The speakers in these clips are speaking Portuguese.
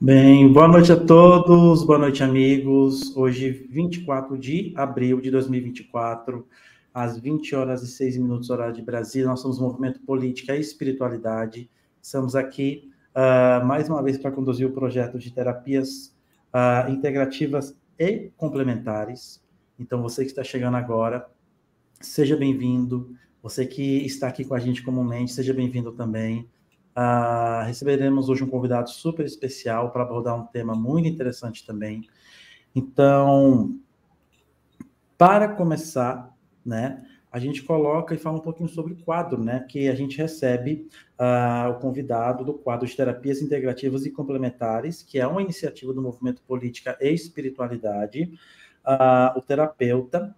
Bem, boa noite a todos, boa noite, amigos. Hoje, 24 de abril de 2024, às 20 horas e 6 minutos, horário de Brasília, nós somos Movimento Política e Espiritualidade. Estamos aqui mais uma vez para conduzir o projeto de terapias integrativas e complementares. Então, você que está chegando agora, seja bem-vindo. Você que está aqui com a gente comumente, seja bem-vindo também. Receberemos hoje um convidado super especial para abordar um tema muito interessante também. Então, para começar, né, a gente coloca e fala um pouquinho sobre o quadro, né, que a gente recebe o convidado do quadro de terapias integrativas e complementares, que é uma iniciativa do Movimento Política e Espiritualidade, o terapeuta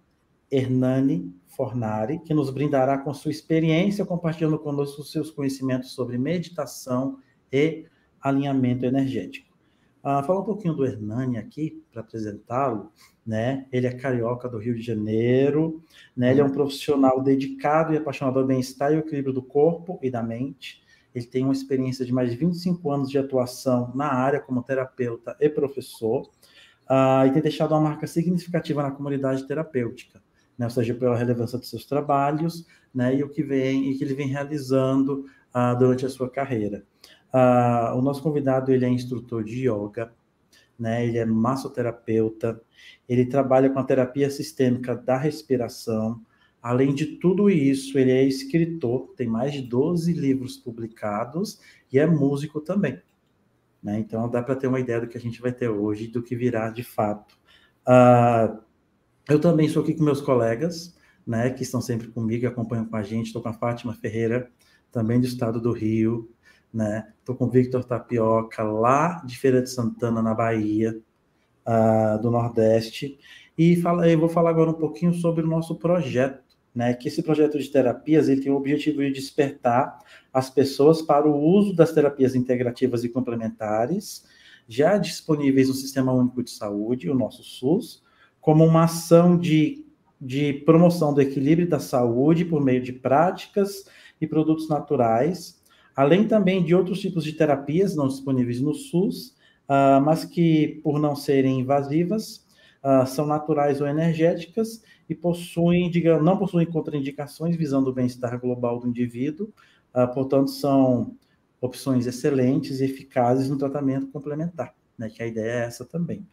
Hernani Fornari, que nos brindará com sua experiência, compartilhando conosco os seus conhecimentos sobre meditação e alinhamento energético. Falar um pouquinho do Hernani aqui, para apresentá-lo, né? Ele é carioca do Rio de Janeiro, né? Ele é um profissional dedicado e apaixonado ao bem-estar e ao equilíbrio do corpo e da mente. Ele tem uma experiência de mais de 25 anos de atuação na área como terapeuta e professor, e tem deixado uma marca significativa na comunidade terapêutica, né? Ou seja, pela relevância dos seus trabalhos, né? E o que ele vem realizando durante a sua carreira. O nosso convidado, ele é instrutor de yoga, né? Ele é massoterapeuta, ele trabalha com a terapia sistêmica da respiração. Além de tudo isso, ele é escritor, tem mais de 12 livros publicados e é músico também, né? Então, dá para ter uma ideia do que a gente vai ter hoje, do que virá de fato. Eu também estou aqui com meus colegas, né, que estão sempre comigo, acompanham com a gente. Estou com a Fátima Ferreira, também do estado do Rio, né? Estou com o Victor Tapioca, lá de Feira de Santana, na Bahia, do Nordeste. E eu vou falar agora um pouquinho sobre o nosso projeto, né? Que esse projeto de terapias ele tem o objetivo de despertar as pessoas para o uso das terapias integrativas e complementares, já disponíveis no Sistema Único de Saúde, o nosso SUS, como uma ação de promoção do equilíbrio da saúde por meio de práticas e produtos naturais, além também de outros tipos de terapias não disponíveis no SUS, mas que, por não serem invasivas, são naturais ou energéticas e não possuem contraindicações visando o bem-estar global do indivíduo, portanto, são opções excelentes e eficazes no tratamento complementar, né, que a ideia é essa também.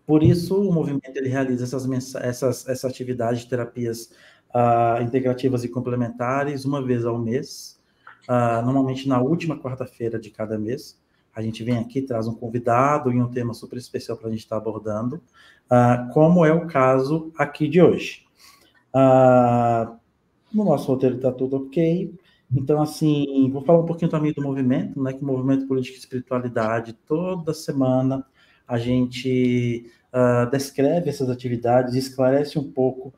Por isso, o movimento ele realiza essa atividade de terapias integrativas e complementares uma vez ao mês, normalmente na última quarta-feira de cada mês. A gente vem aqui, traz um convidado e um tema super especial para a gente estar abordando, como é o caso aqui de hoje. No nosso roteiro está tudo ok. Então, assim, vou falar um pouquinho também do movimento, né? Que o Movimento Política e Espiritualidade, toda semana a gente descreve essas atividades, esclarece um pouco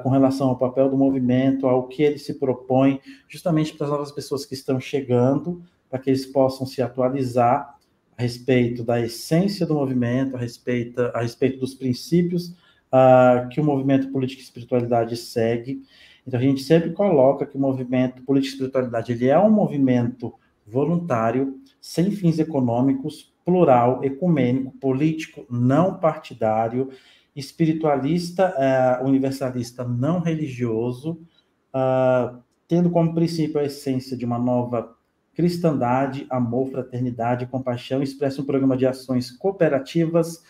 com relação ao papel do movimento, ao que ele se propõe, justamente para as novas pessoas que estão chegando, para que eles possam se atualizar a respeito da essência do movimento, a respeito dos princípios que o Movimento Política e Espiritualidade segue. Então, a gente sempre coloca que o movimento Política e Espiritualidade ele é um movimento voluntário, sem fins econômicos, plural, ecumênico, político, não partidário, espiritualista, universalista, não religioso, tendo como princípio a essência de uma nova cristandade, amor, fraternidade, compaixão, expressa um programa de ações cooperativas,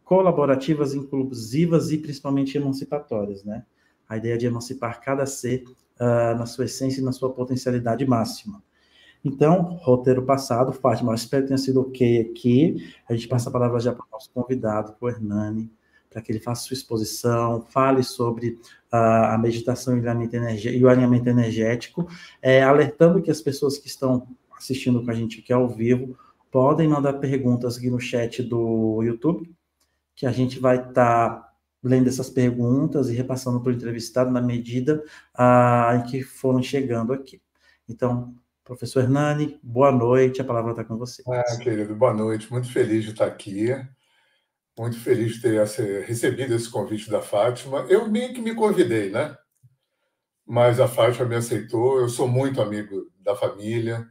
colaborativas, inclusivas e principalmente emancipatórias, né? A ideia de emancipar cada ser na sua essência e na sua potencialidade máxima. Então, roteiro passado, Fátima, espero que tenha sido ok aqui. A gente passa a palavra já para o nosso convidado, para o Hernani, para que ele faça sua exposição, fale sobre a meditação e o alinhamento energético, alertando que as pessoas que estão assistindo com a gente aqui ao vivo podem mandar perguntas aqui no chat do YouTube, que a gente vai estar lendo essas perguntas e repassando para o entrevistado na medida em que foram chegando aqui. Então, professor Hernani, boa noite, a palavra está com você. Querido, boa noite, muito feliz de estar aqui, muito feliz de ter recebido esse convite da Fátima. Eu meio que me convidei, né? Mas a Fátima me aceitou, eu sou muito amigo da família,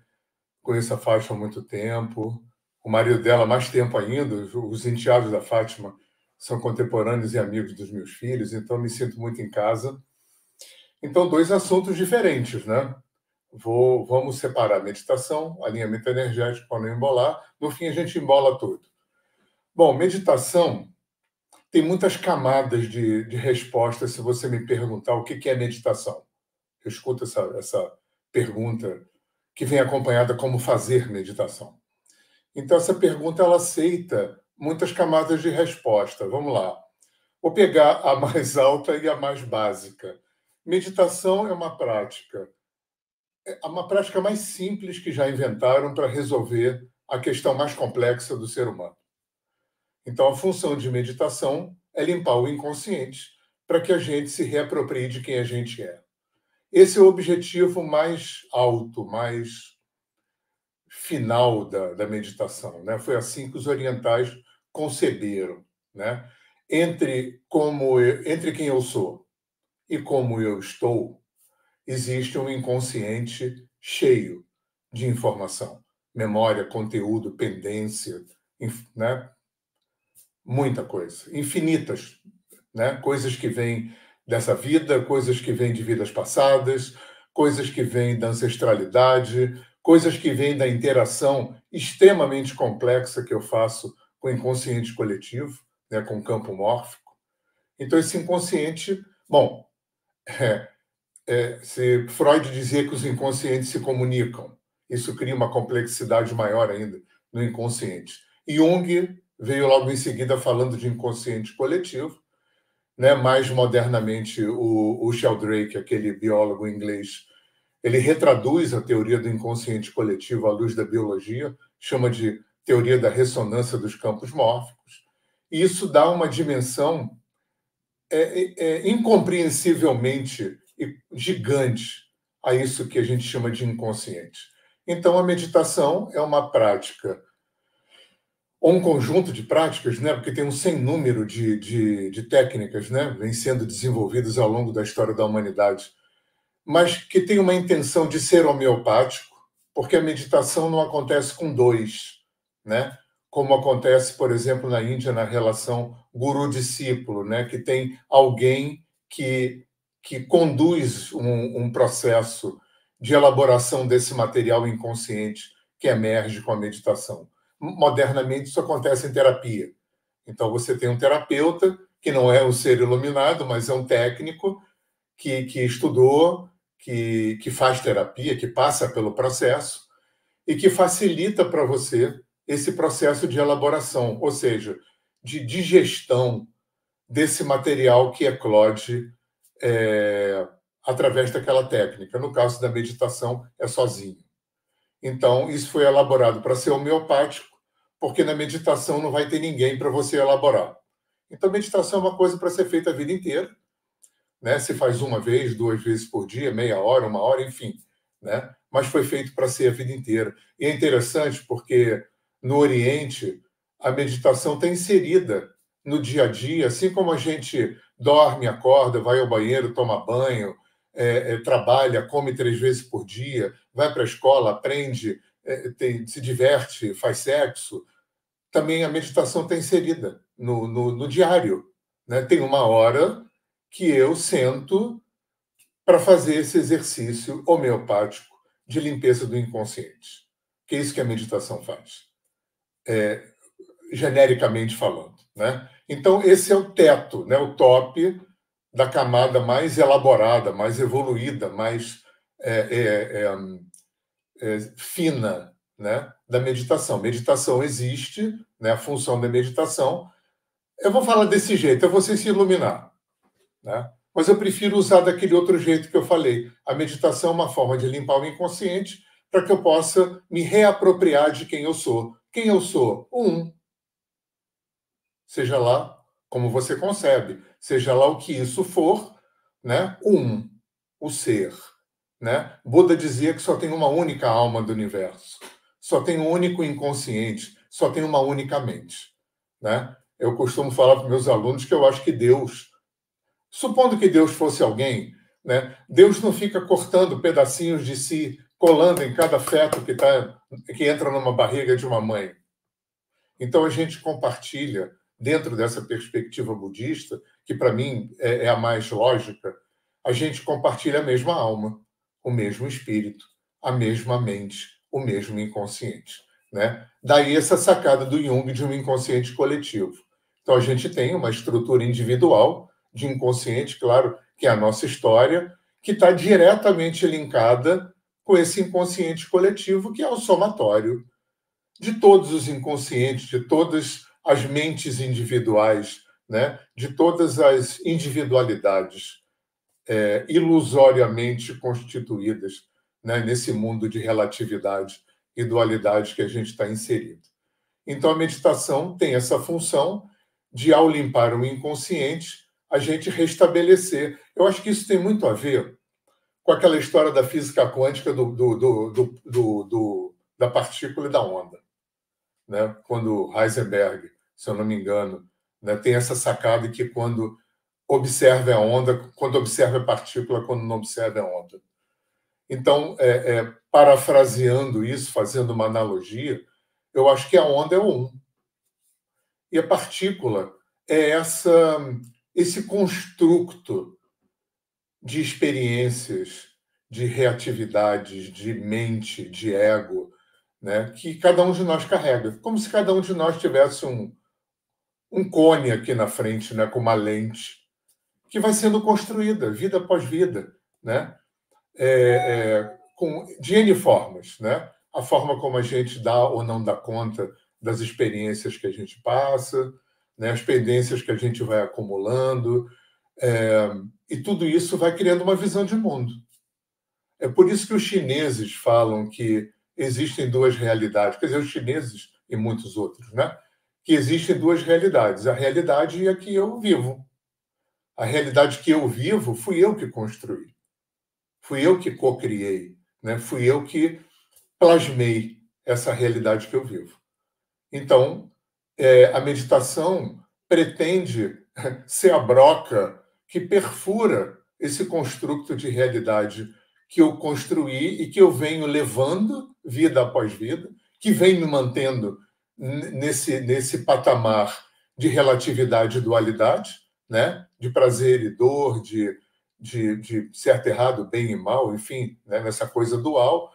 conheço a Fátima há muito tempo, o marido dela há mais tempo ainda, os enteados da Fátima são contemporâneos e amigos dos meus filhos, então me sinto muito em casa. Então, 2 assuntos diferentes, né? Vamos separar meditação, alinhamento energético para não embolar. No fim, a gente embola tudo. Bom, meditação tem muitas camadas de resposta se você me perguntar o que é meditação. Eu escuto essa pergunta que vem acompanhada como fazer meditação. Então, essa pergunta ela aceita muitas camadas de resposta. Vamos lá. Vou pegar a mais alta e a mais básica. Meditação é uma prática mais simples que já inventaram para resolver a questão mais complexa do ser humano. Então, a função de meditação é limpar o inconsciente para que a gente se reaproprie de quem a gente é. Esse é o objetivo mais alto, mais final da meditação, né? Foi assim que os orientais conceberam, né? Entre quem eu sou e como eu estou, existe um inconsciente cheio de informação, memória, conteúdo, pendência, né? Muita coisa, infinitas, né? Coisas que vêm dessa vida, coisas que vêm de vidas passadas, coisas que vêm da ancestralidade, coisas que vêm da interação extremamente complexa que eu faço com o inconsciente coletivo, né? Com o campo mórfico. Então, esse inconsciente, bom, se Freud dizia que os inconscientes se comunicam, isso cria uma complexidade maior ainda no inconsciente. Jung veio logo em seguida falando de inconsciente coletivo, né? Mais modernamente, o Sheldrake, aquele biólogo inglês, ele retraduz a teoria do inconsciente coletivo à luz da biologia, chama de teoria da ressonância dos campos mórficos, e isso dá uma dimensão incompreensivelmente gigante a isso que a gente chama de inconsciente. Então, a meditação é uma prática, ou um conjunto de práticas, né? Porque tem um sem número de técnicas, né? Vêm sendo desenvolvidas ao longo da história da humanidade, mas que tem uma intenção de ser homeopático, porque a meditação não acontece com 2, né? Como acontece, por exemplo, na Índia, na relação guru-discípulo, né? Que tem alguém que conduz um processo de elaboração desse material inconsciente que emerge com a meditação. Modernamente, isso acontece em terapia. Então, você tem um terapeuta, que não é um ser iluminado, mas é um técnico que estudou, que faz terapia, que passa pelo processo e que facilita para você esse processo de elaboração, ou seja, de digestão desse material que eclode através daquela técnica. No caso da meditação, é sozinho. Então, isso foi elaborado para ser homeopático, porque na meditação não vai ter ninguém para você elaborar. Então, meditação é uma coisa para ser feita a vida inteira, né? Se faz 1 vez, 2 vezes por dia, meia hora, 1 hora, enfim, né? Mas foi feito para ser a vida inteira. E é interessante porque no Oriente a meditação está inserida no dia a dia, assim como a gente dorme, acorda, vai ao banheiro, toma banho, trabalha, come 3 vezes por dia, vai para a escola, aprende, se diverte, faz sexo. Também a meditação está inserida no diário, né? Tem 1 hora que eu sento para fazer esse exercício homeopático de limpeza do inconsciente. Que é isso que a meditação faz, genericamente falando, né? Então, esse é o teto, né? O top da camada mais elaborada, mais evoluída, mais fina, né? Da meditação. Meditação existe, né? A função da meditação. Eu vou falar desse jeito, é você se iluminar, né? Mas eu prefiro usar daquele outro jeito que eu falei. A meditação é uma forma de limpar o inconsciente para que eu possa me reapropriar de quem eu sou. Quem eu sou? Seja lá como você concebe, seja lá o que isso for, né? O ser, né? Buda dizia que só tem uma única alma do universo, só tem um único inconsciente, só tem uma única mente, né? Eu costumo falar para meus alunos que eu acho que Deus, supondo que Deus fosse alguém, né? Deus não fica cortando pedacinhos de si, colando em cada feto que está que entra numa barriga de uma mãe. Então, a gente compartilha, dentro dessa perspectiva budista, que para mim é a mais lógica, a gente compartilha a mesma alma, o mesmo espírito, a mesma mente, o mesmo inconsciente, né? Daí essa sacada do Jung de um inconsciente coletivo. Então, a gente tem uma estrutura individual de inconsciente, claro, que é a nossa história, que está diretamente linkada com esse inconsciente coletivo, que é o somatório de todos os inconscientes, de todas as mentes individuais, né? De todas as individualidades ilusoriamente constituídas, né? Nesse mundo de relatividade e dualidade que a gente está inserido. Então, a meditação tem essa função de, ao limpar o inconsciente, a gente restabelecer. Eu acho que isso tem muito a ver com aquela história da física quântica da partícula e da onda, né? Quando Heisenberg, se eu não me engano, né, tem essa sacada que quando observa a onda, quando observa a partícula, quando não observa a onda. Então, parafraseando isso, fazendo uma analogia, eu acho que a onda é o um. E a partícula é esse construto de experiências, de reatividades, de mente, de ego, né, que cada um de nós carrega. Como se cada um de nós tivesse um cone aqui na frente, né, com uma lente, que vai sendo construída, vida após vida, né? De N formas, né? A forma como a gente dá ou não dá conta das experiências que a gente passa, né? As pendências que a gente vai acumulando, e tudo isso vai criando uma visão de mundo. É por isso que os chineses falam que existem duas realidades, quer dizer, os chineses e muitos outros, né? Que existem duas realidades, a realidade e a que eu vivo. A realidade que eu vivo fui eu que construí, fui eu que co-criei, né? Fui eu que plasmei essa realidade que eu vivo. Então, a meditação pretende ser a broca que perfura esse construto de realidade que eu construí e que eu venho levando vida após vida, que vem me mantendo nesse patamar de relatividade e dualidade, né? De prazer e dor, de certo e errado, bem e mal, enfim, né? Nessa coisa dual,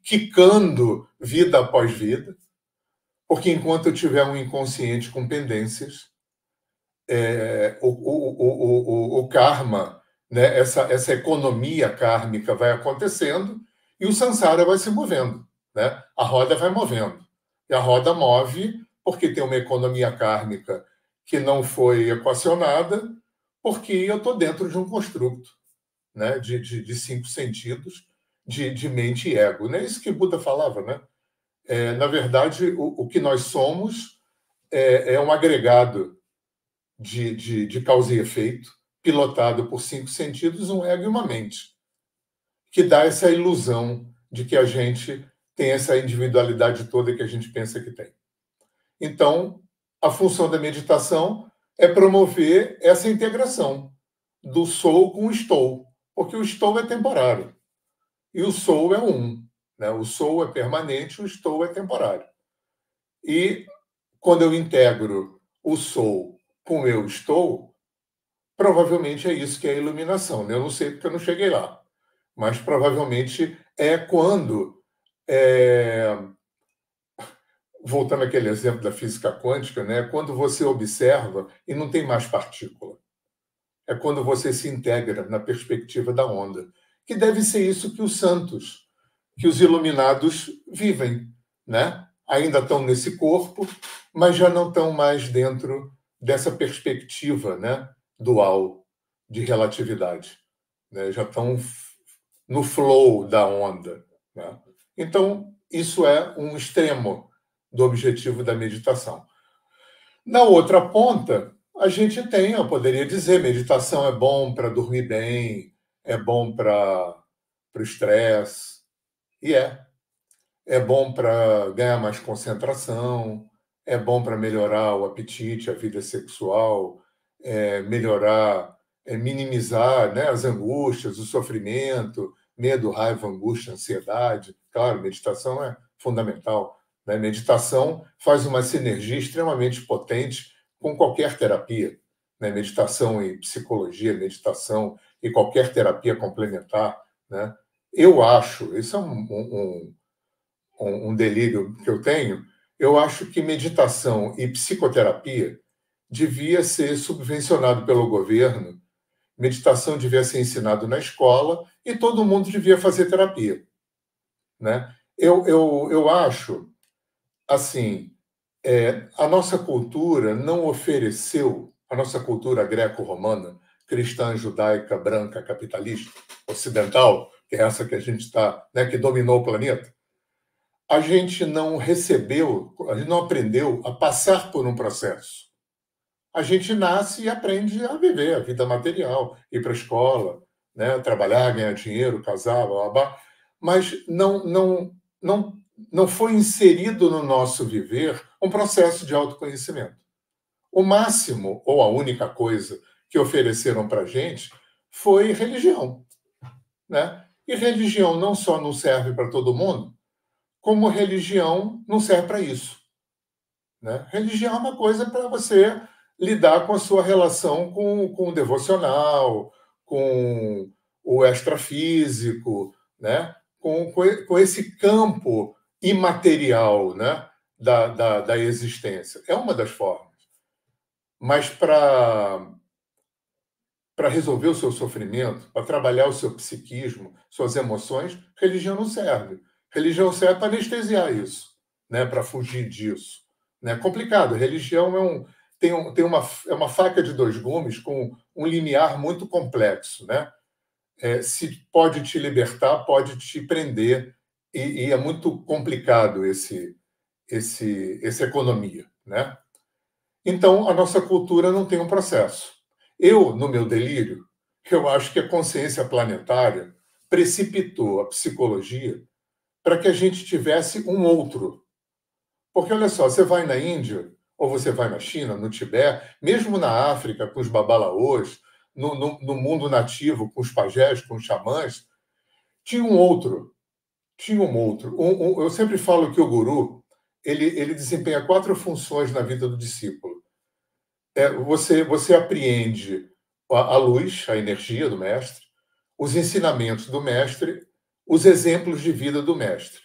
quicando vida após vida, porque enquanto eu tiver um inconsciente com pendências, o karma, né? Essa economia kármica vai acontecendo e o samsara vai se movendo, né? A roda vai movendo. E a roda move porque tem uma economia kármica que não foi equacionada, porque eu estou dentro de um construto, né? de cinco sentidos, de mente e ego. Não é isso que Buda falava, né? Na verdade, o que nós somos é um agregado de causa e efeito, pilotado por cinco sentidos, um ego e uma mente, que dá essa ilusão de que a gente tem essa individualidade toda que a gente pensa que tem. Então, a função da meditação é promover essa integração do sou com o estou, porque o estou é temporário e o sou é um, né? O sou é permanente, o estou é temporário. E quando eu integro o sou com o eu estou, provavelmente é isso que é a iluminação, né? Eu não sei porque eu não cheguei lá, mas provavelmente é quando, voltando àquele exemplo da física quântica, né? Quando você observa e não tem mais partícula. É quando você se integra na perspectiva da onda, que deve ser isso que os santos, que os iluminados vivem, né? Ainda estão nesse corpo, mas já não estão mais dentro dessa perspectiva, né? Dual de relatividade, né? Já estão no flow da onda, né? Então, isso é um extremo do objetivo da meditação. Na outra ponta, a gente tem, eu poderia dizer, meditação é bom para dormir bem, é bom para o estresse, e é bom para ganhar mais concentração, é bom para melhorar o apetite, a vida sexual, melhorar, minimizar, né, as angústias, o sofrimento, medo, raiva, angústia, ansiedade. Claro, meditação é fundamental. Né? Meditação faz uma sinergia extremamente potente com qualquer terapia. Né? Meditação e psicologia, meditação e qualquer terapia complementar. Né? Eu acho, isso é um delírio que eu tenho, eu acho que meditação e psicoterapia devia ser subvencionado pelo governo, meditação devia ser ensinado na escola e todo mundo devia fazer terapia. Né? Eu acho, assim, a nossa cultura não ofereceu, a nossa cultura greco-romana, cristã, judaica, branca, capitalista, ocidental, que é essa que a gente está, né, que dominou o planeta, a gente não recebeu, a gente não aprendeu a passar por um processo. A gente nasce e aprende a viver a vida material, ir para a escola, né, trabalhar, ganhar dinheiro, casar, blá, blá, blá, mas não foi inserido no nosso viver um processo de autoconhecimento. O máximo, ou a única coisa que ofereceram para a gente foi religião. Né? E religião não só não serve para todo mundo, como religião não serve para isso. Né? Religião é uma coisa para você lidar com a sua relação com o devocional, com o extrafísico, né? com esse campo imaterial, né? da existência. É uma das formas. Mas para resolver o seu sofrimento, para trabalhar o seu psiquismo, suas emoções, religião não serve. Religião serve para anestesiar isso, né? Para fugir disso. É complicado. Religião tem uma faca de dois gumes com um limiar muito complexo. Né? Se pode te libertar, pode te prender, e é muito complicado essa economia. Né? Então, a nossa cultura não tem um processo. Eu, no meu delírio, eu acho que a consciência planetária precipitou a psicologia para que a gente tivesse um outro. Porque, olha só, você vai na Índia, ou você vai na China, no Tibete, mesmo na África, com os babalaôs, no mundo nativo, com os pajés, com os xamãs, tinha um outro. Tinha um outro. Eu sempre falo que o guru ele desempenha 4 funções na vida do discípulo. Você apreende a luz, a energia do mestre, os ensinamentos do mestre, os exemplos de vida do mestre.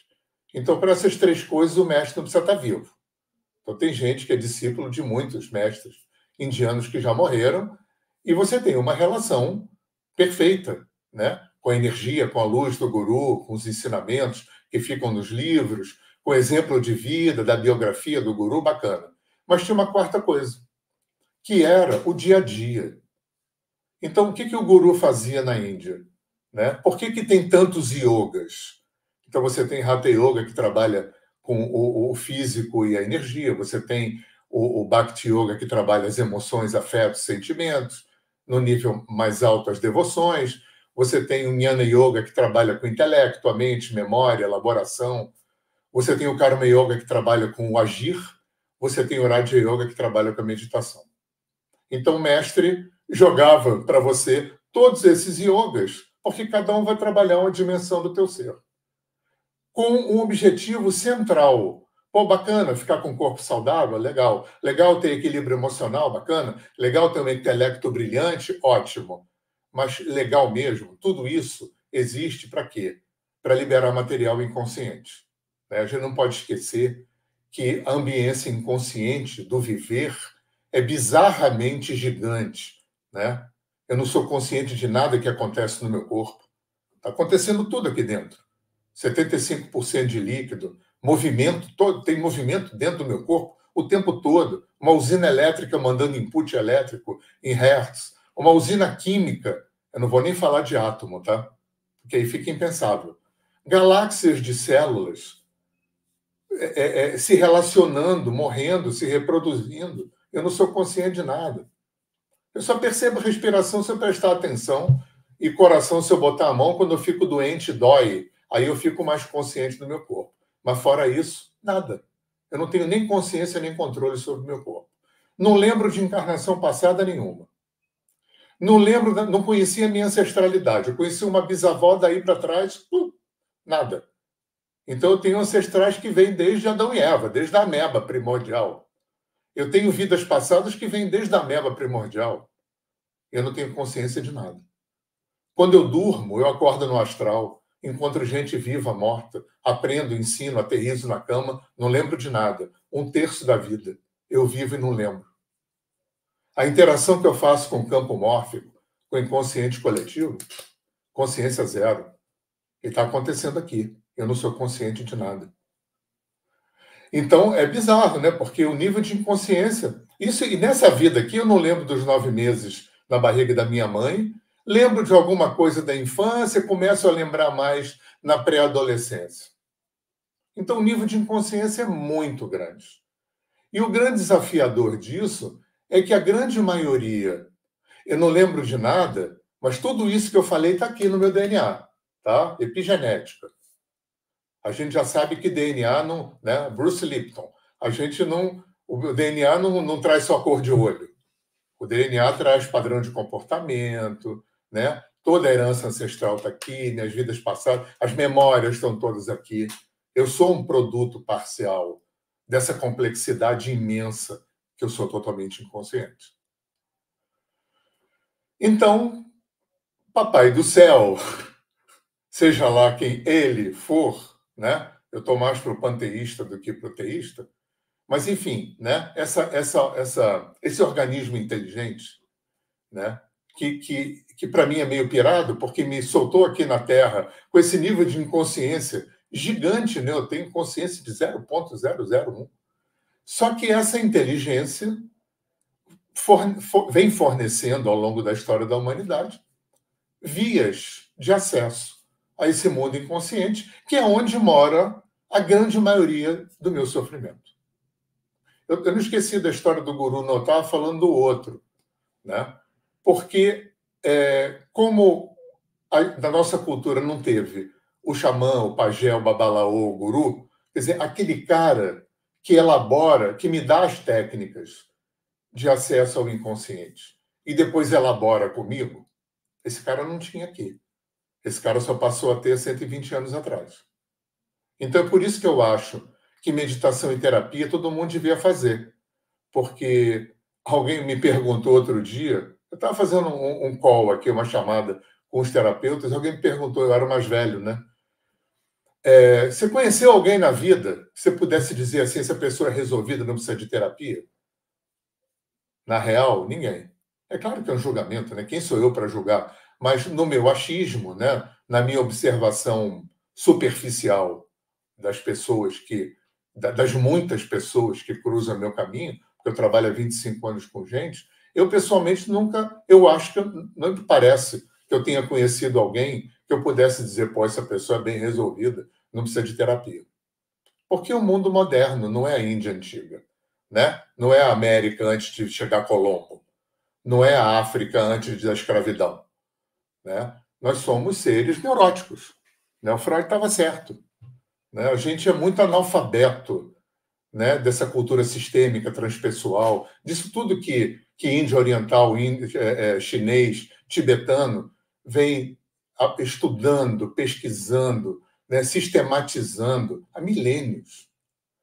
Então, para essas 3 coisas, o mestre não precisa estar vivo. Então, tem gente que é discípulo de muitos mestres indianos que já morreram, e você tem uma relação perfeita, né? Com a energia, com a luz do guru, com os ensinamentos que ficam nos livros, com o exemplo de vida, da biografia do guru, bacana. Mas tinha uma 4ª coisa, que era o dia a dia. Então, o que o guru fazia na Índia? Né? Por que tem tantos yogas? Então, você tem Hatha Yoga, que trabalha com o físico e a energia. Você tem o Bhakti Yoga, que trabalha as emoções, afetos, sentimentos. No nível mais alto, as devoções. Você tem o Jnana Yoga, que trabalha com o intelecto, a mente, memória, elaboração. Você tem o Karma Yoga, que trabalha com o agir. Você tem o Raja Yoga, que trabalha com a meditação. Então, o mestre jogava para você todos esses yogas, porque cada um vai trabalhar uma dimensão do teu ser. Com um objetivo central. Pô, bacana, ficar com o corpo saudável, legal. Legal ter equilíbrio emocional, bacana. Legal ter um intelecto brilhante, ótimo. Mas legal mesmo, tudo isso existe para quê? Para liberar material inconsciente. A gente não pode esquecer que a ambiência inconsciente do viver é bizarramente gigante. Né? Eu não sou consciente de nada que acontece no meu corpo. Está acontecendo tudo aqui dentro. 75% de líquido, movimento, tem movimento dentro do meu corpo o tempo todo. Uma usina elétrica mandando input elétrico em hertz. Uma usina química, eu não vou nem falar de átomo, tá? Porque aí fica impensável. Galáxias de células se relacionando, morrendo, se reproduzindo. Eu não sou consciente de nada. Eu só percebo a respiração se eu prestar atenção e coração se eu botar a mão. Quando eu fico doente, dói. Aí eu fico mais consciente do meu corpo. Mas fora isso, nada. Eu não tenho nem consciência nem controle sobre o meu corpo. Não lembro de encarnação passada nenhuma. Não conhecia a minha ancestralidade. Eu conheci uma bisavó daí para trás, nada. Então, eu tenho ancestrais que vêm desde Adão e Eva, desde a ameba primordial. Eu tenho vidas passadas que vêm desde a ameba primordial. Eu não tenho consciência de nada. Quando eu durmo, eu acordo no astral, encontro gente viva, morta, aprendo, ensino, aterrizo na cama, não lembro de nada. 1/3 da vida. Eu vivo e não lembro. A interação que eu faço com o campo mórfico, com o inconsciente coletivo, consciência zero. E está acontecendo aqui. Eu não sou consciente de nada. Então, é bizarro, né? Porque o nível de inconsciência... E nessa vida aqui, eu não lembro dos 9 meses na barriga da minha mãe, lembro de alguma coisa da infância, começo a lembrar mais na pré-adolescência. Então, o nível de inconsciência é muito grande. E o grande desafiador disso é que a grande maioria, eu não lembro de nada, mas tudo isso que eu falei está aqui no meu DNA, tá? Epigenética. A gente já sabe que DNA não, né? Bruce Lipton. O DNA não traz só cor de olho. O DNA traz padrão de comportamento, né? Toda a herança ancestral está aqui, minhas vidas passadas, as memórias estão todas aqui. Eu sou um produto parcial dessa complexidade imensa que eu sou totalmente inconsciente. Então, Papai do Céu, seja lá quem ele for, né? Eu estou mais para o panteísta do que para o teísta, mas, enfim, né? Esse organismo inteligente, né? que para mim é meio pirado, porque me soltou aqui na Terra com esse nível de inconsciência gigante, né? Eu tenho consciência de 0,001. Só que essa inteligência vem fornecendo, ao longo da história da humanidade, vias de acesso a esse mundo inconsciente, que é onde mora a grande maioria do meu sofrimento. Eu não esqueci da história do Guru, não, eu estava falando do outro, né? Porque, como na nossa cultura não teve o xamã, o pajé, o babalaô, o guru, quer dizer, aquele cara que elabora, que me dá as técnicas de acesso ao inconsciente e depois elabora comigo, esse cara não tinha aqui. Esse cara só passou a ter 120 anos atrás. Então, é por isso que eu acho que meditação e terapia todo mundo devia fazer. Porque alguém me perguntou outro dia, eu estava fazendo um call aqui, uma chamada com os terapeutas, alguém me perguntou, eu era mais velho, né? Você conheceu alguém na vida que você pudesse dizer assim, essa pessoa é resolvida, não precisa de terapia? Na real, ninguém. É claro que é um julgamento, né? Quem sou eu para julgar? Mas no meu achismo, né? Na minha observação superficial das pessoas das muitas pessoas que cruzam meu caminho, porque eu trabalho há 25 anos com gente, eu pessoalmente eu acho que não me parece que eu tenha conhecido alguém que eu pudesse dizer, pô, essa pessoa é bem resolvida, não precisa de terapia. Porque o mundo moderno não é a Índia antiga, né? Não é a América antes de chegar Colombo, não é a África antes da escravidão, né? Nós somos seres neuróticos, né? O Freud estava certo, né? A gente é muito analfabeto, né? Dessa cultura sistêmica, transpessoal, disso tudo que índio oriental, chinês, tibetano vem estudando, pesquisando, né? Sistematizando há milênios.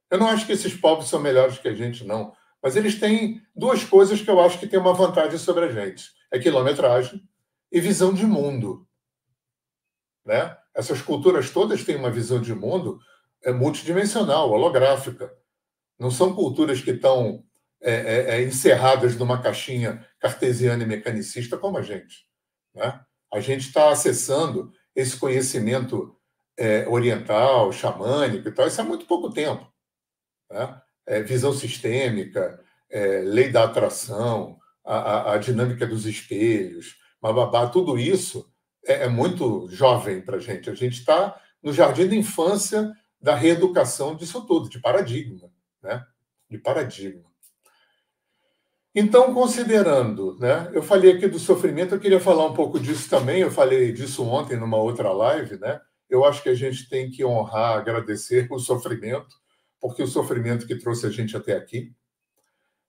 Eu não acho que esses povos são melhores que a gente, não. Mas eles têm duas coisas que eu acho que têm uma vantagem sobre a gente. É quilometragem e visão de mundo. Né? Essas culturas todas têm uma visão de mundo multidimensional, holográfica. Não são culturas que estão encerradas numa caixinha cartesiana e mecanicista como a gente. Né? A gente está acessando esse conhecimento oriental, xamânico e tal, isso há muito pouco tempo. Né? Visão sistêmica, lei da atração, a dinâmica dos espelhos, bababá, tudo isso é muito jovem para a gente. A gente está no jardim da infância da reeducação disso tudo, de paradigma. Né? De paradigma. Então, considerando, né, eu falei aqui do sofrimento, eu queria falar um pouco disso também, eu falei disso ontem numa outra live, né? Eu acho que a gente tem que honrar, agradecer o sofrimento, porque o sofrimento que trouxe a gente até aqui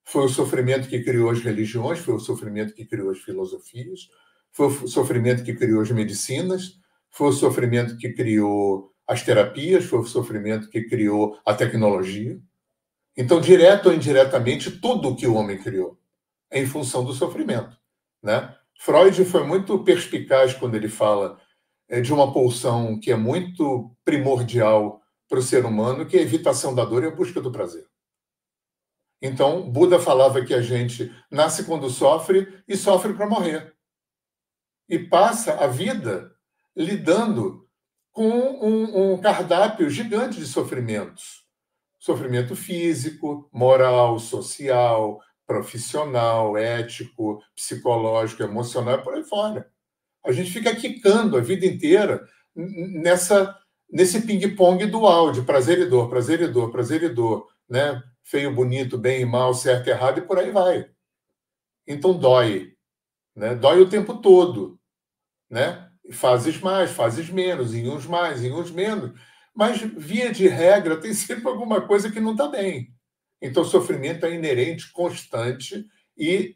foi o sofrimento que criou as religiões, foi o sofrimento que criou as filosofias, foi o sofrimento que criou as medicinas, foi o sofrimento que criou as terapias, foi o sofrimento que criou a tecnologia. Então, direto ou indiretamente, tudo que o homem criou é em função do sofrimento, né? Freud foi muito perspicaz quando ele fala de uma pulsão que é muito primordial para o ser humano, que é a evitação da dor e a busca do prazer. Então, Buda falava que a gente nasce quando sofre e sofre para morrer. E passa a vida lidando com um cardápio gigante de sofrimentos. Sofrimento físico, moral, social, profissional, ético, psicológico, emocional, e por aí fora. A gente fica quicando a vida inteira nesse ping-pong dual de prazer e dor, prazer e dor, prazer e dor, né? Feio, bonito, bem e mal, certo e errado, e por aí vai. Então dói, né? Dói o tempo todo, né? Fases mais, fases menos, em uns mais, em uns menos. Mas, via de regra, tem sempre alguma coisa que não está bem. Então, o sofrimento é inerente, constante e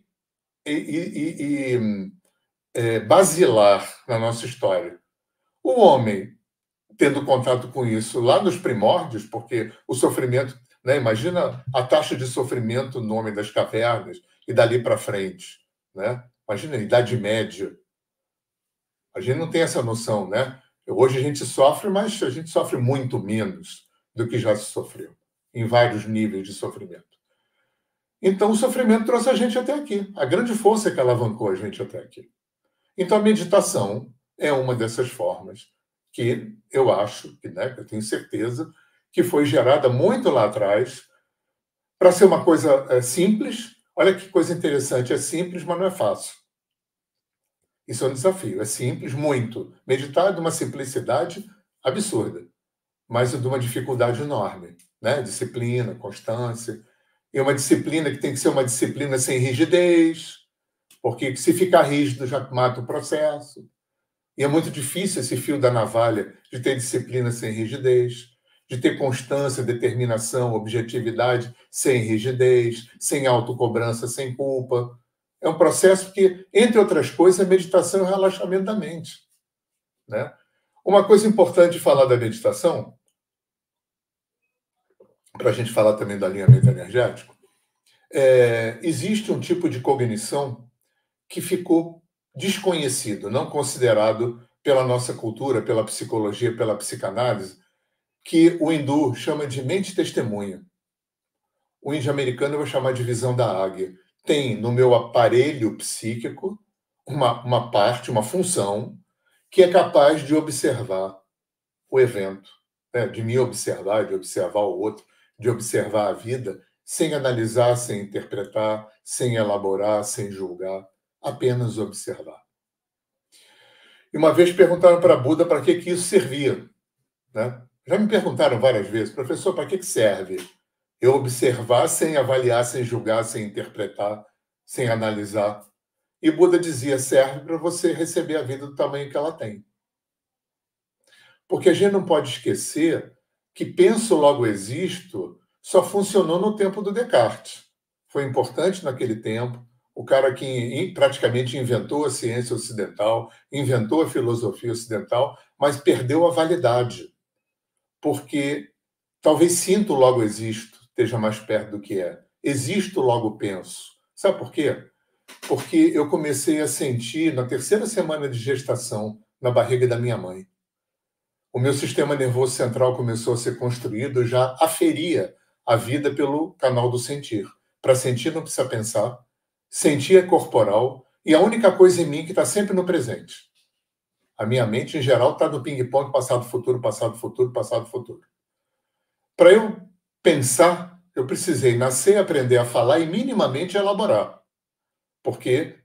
basilar na nossa história. O homem, tendo contato com isso lá nos primórdios, porque o sofrimento, né, imagina a taxa de sofrimento no homem das cavernas e dali para frente, né? Imagina a Idade Média. A gente não tem essa noção, né? Hoje a gente sofre, mas a gente sofre muito menos do que já se sofreu, em vários níveis de sofrimento. Então, o sofrimento trouxe a gente até aqui. A grande força que alavancou a gente até aqui. Então, a meditação é uma dessas formas que eu acho, né, que eu tenho certeza, que foi gerada muito lá atrás para ser uma coisa simples. Olha que coisa interessante, é simples, mas não é fácil. Isso é um desafio, é simples, muito. Meditar é de uma simplicidade absurda, mas de uma dificuldade enorme, né? Disciplina, constância. E uma disciplina que tem que ser uma disciplina sem rigidez, porque se ficar rígido já mata o processo. E é muito difícil esse fio da navalha de ter disciplina sem rigidez, de ter constância, determinação, objetividade sem rigidez, sem autocobrança, sem culpa. É um processo que, entre outras coisas, a meditação é o relaxamento da mente, né? Uma coisa importante de falar da meditação, para a gente falar também do alinhamento energético, existe um tipo de cognição que ficou desconhecido, não considerado pela nossa cultura, pela psicologia, pela psicanálise, que o hindu chama de mente testemunha. O índio americano eu vou chamar de visão da águia. Tem no meu aparelho psíquico uma parte, uma função, que é capaz de observar o evento, né? De me observar, de observar o outro, de observar a vida, sem analisar, sem interpretar, sem elaborar, sem julgar, apenas observar. E uma vez perguntaram para Buda para que isso servia, né? Já me perguntaram várias vezes, professor, para que serve eu observar sem avaliar, sem julgar, sem interpretar, sem analisar? E Buda dizia, serve para você receber a vida do tamanho que ela tem. Porque a gente não pode esquecer que penso, logo existo, só funcionou no tempo do Descartes. Foi importante naquele tempo, o cara que praticamente inventou a ciência ocidental, inventou a filosofia ocidental, mas perdeu a validade. Porque talvez sinto, logo existo, esteja mais perto do que é. Existo, logo penso. Sabe por quê? Porque eu comecei a sentir, na terceira semana de gestação, na barriga da minha mãe. O meu sistema nervoso central começou a ser construído, eu já aferia a vida pelo canal do sentir. Para sentir não precisa pensar, sentir é corporal, e a única coisa em mim que está sempre no presente. A minha mente, em geral, está no ping-pong passado, futuro, passado, futuro, passado, futuro. Para eu pensar, eu precisei nascer, aprender a falar e minimamente elaborar. Porque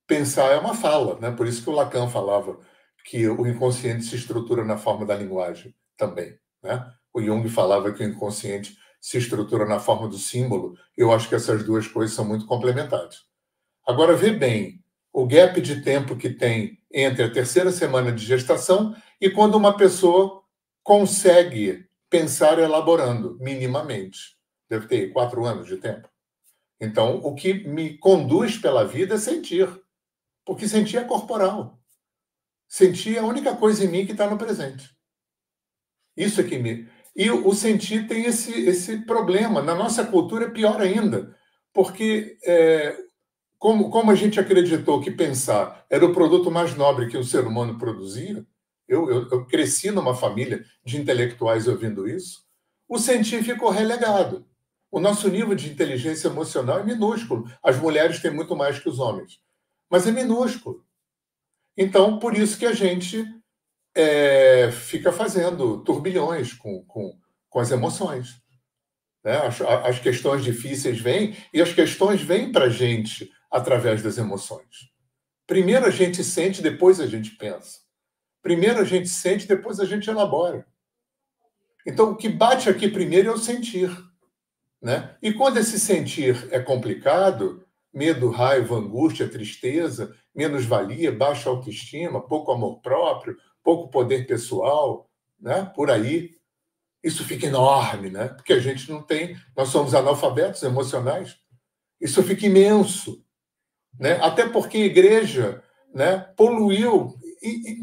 pensar é uma fala, né? Por isso que o Lacan falava que o inconsciente se estrutura na forma da linguagem também, né? O Jung falava que o inconsciente se estrutura na forma do símbolo. Eu acho que essas duas coisas são muito complementares. Agora, vê bem o gap de tempo que tem entre a terceira semana de gestação e quando uma pessoa consegue pensar elaborando, minimamente. Deve ter 4 anos de tempo. Então, o que me conduz pela vida é sentir. Porque sentir é corporal. Sentir é a única coisa em mim que está no presente. Isso é que me... E o sentir tem esse problema. Na nossa cultura é pior ainda, porque como a gente acreditou que pensar era o produto mais nobre que o ser humano produzia, eu cresci numa família de intelectuais ouvindo isso, o sentir ficou relegado. O nosso nível de inteligência emocional é minúsculo. As mulheres têm muito mais que os homens, mas é minúsculo. Então, por isso que a gente fica fazendo turbilhões com as emoções. Né? As questões difíceis vêm, e as questões vêm para a gente através das emoções. Primeiro a gente sente, depois a gente pensa. Primeiro a gente sente, depois a gente elabora. Então, o que bate aqui primeiro é o sentir. Né? E quando esse sentir é complicado, medo, raiva, angústia, tristeza, menos-valia, baixa autoestima, pouco amor próprio, pouco poder pessoal, né? Por aí, isso fica enorme, né? Porque a gente não tem, nós somos analfabetos emocionais, isso fica imenso, né? Até porque a igreja, né, poluiu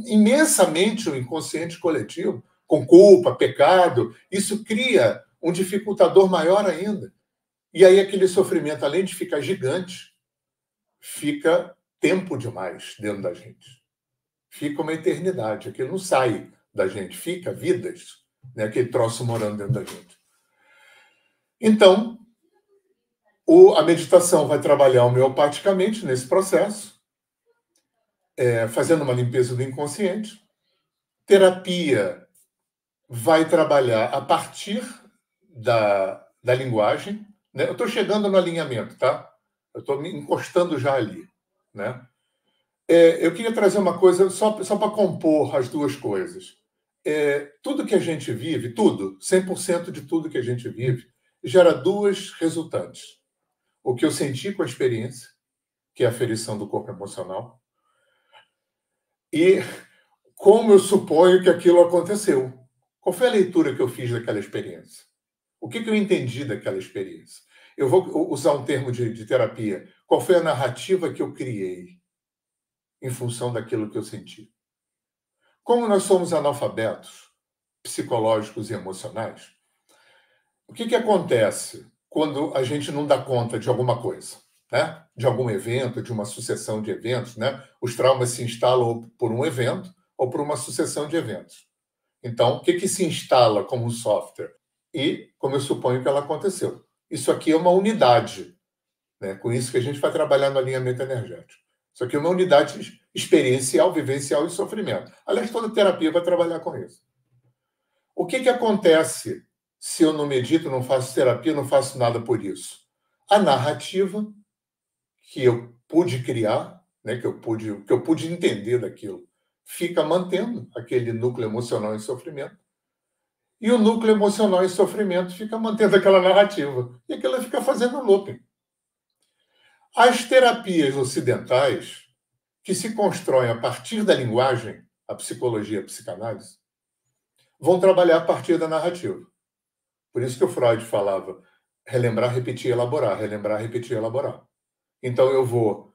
imensamente o inconsciente coletivo, com culpa, pecado, isso cria um dificultador maior ainda. E aí aquele sofrimento, além de ficar gigante, fica tempo demais dentro da gente. Fica uma eternidade. Aquilo não sai da gente, fica vidas, né? Aquele troço morando dentro da gente. Então, a meditação vai trabalhar homeopaticamente nesse processo, fazendo uma limpeza do inconsciente. Terapia vai trabalhar a partir da linguagem. Né? Eu estou chegando no alinhamento, tá? Eu estou me encostando já ali. Né? Eu queria trazer uma coisa só para compor as duas coisas. Tudo que a gente vive, tudo, 100% de tudo que a gente vive, gera duas resultantes. O que eu senti com a experiência, que é a aferição do corpo emocional, e como eu suponho que aquilo aconteceu. Qual foi a leitura que eu fiz daquela experiência? O que eu entendi daquela experiência? Eu vou usar um termo de terapia. Qual foi a narrativa que eu criei em função daquilo que eu senti? Como nós somos analfabetos psicológicos e emocionais, o que acontece quando a gente não dá conta de alguma coisa? Né? De algum evento, de uma sucessão de eventos. Né? Os traumas se instalam por um evento ou por uma sucessão de eventos. Então, o que se instala como um software? E, como eu suponho que ela aconteceu. Isso aqui é uma unidade. Né? Com isso que a gente vai trabalhar no alinhamento energético. Isso aqui é uma unidade experiencial, vivencial e sofrimento. Aliás, toda terapia vai trabalhar com isso. O que acontece se eu não medito, não faço terapia, não faço nada por isso? A narrativa que eu pude criar, né, que eu pude entender daquilo, fica mantendo aquele núcleo emocional em sofrimento. E o núcleo emocional em sofrimento fica mantendo aquela narrativa. E aquilo fica fazendo looping. As terapias ocidentais, que se constroem a partir da linguagem, a psicologia e a psicanálise, vão trabalhar a partir da narrativa. Por isso que o Freud falava relembrar, repetir, elaborar, relembrar, repetir, elaborar. Então eu vou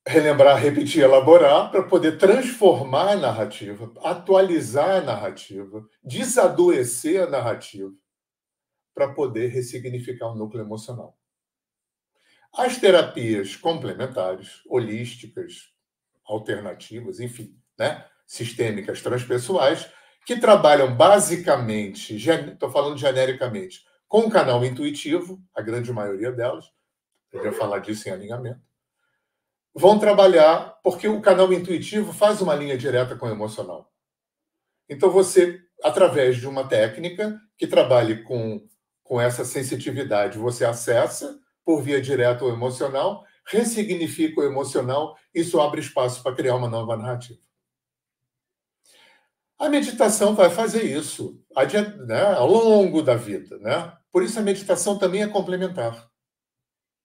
relembrar, repetir, elaborar para poder transformar a narrativa, atualizar a narrativa, desadoecer a narrativa, para poder ressignificar o núcleo emocional. As terapias complementares, holísticas, alternativas, enfim, né? Sistêmicas transpessoais, que trabalham basicamente, estou falando genericamente, com o canal intuitivo, a grande maioria delas, eu já falar disso em alinhamento, vão trabalhar porque o canal intuitivo faz uma linha direta com o emocional. Então você, através de uma técnica que trabalhe com essa sensitividade, você acessa por via direta o emocional, ressignifica o emocional, isso abre espaço para criar uma nova narrativa. A meditação vai fazer isso, né, ao longo da vida. Né? Por isso a meditação também é complementar.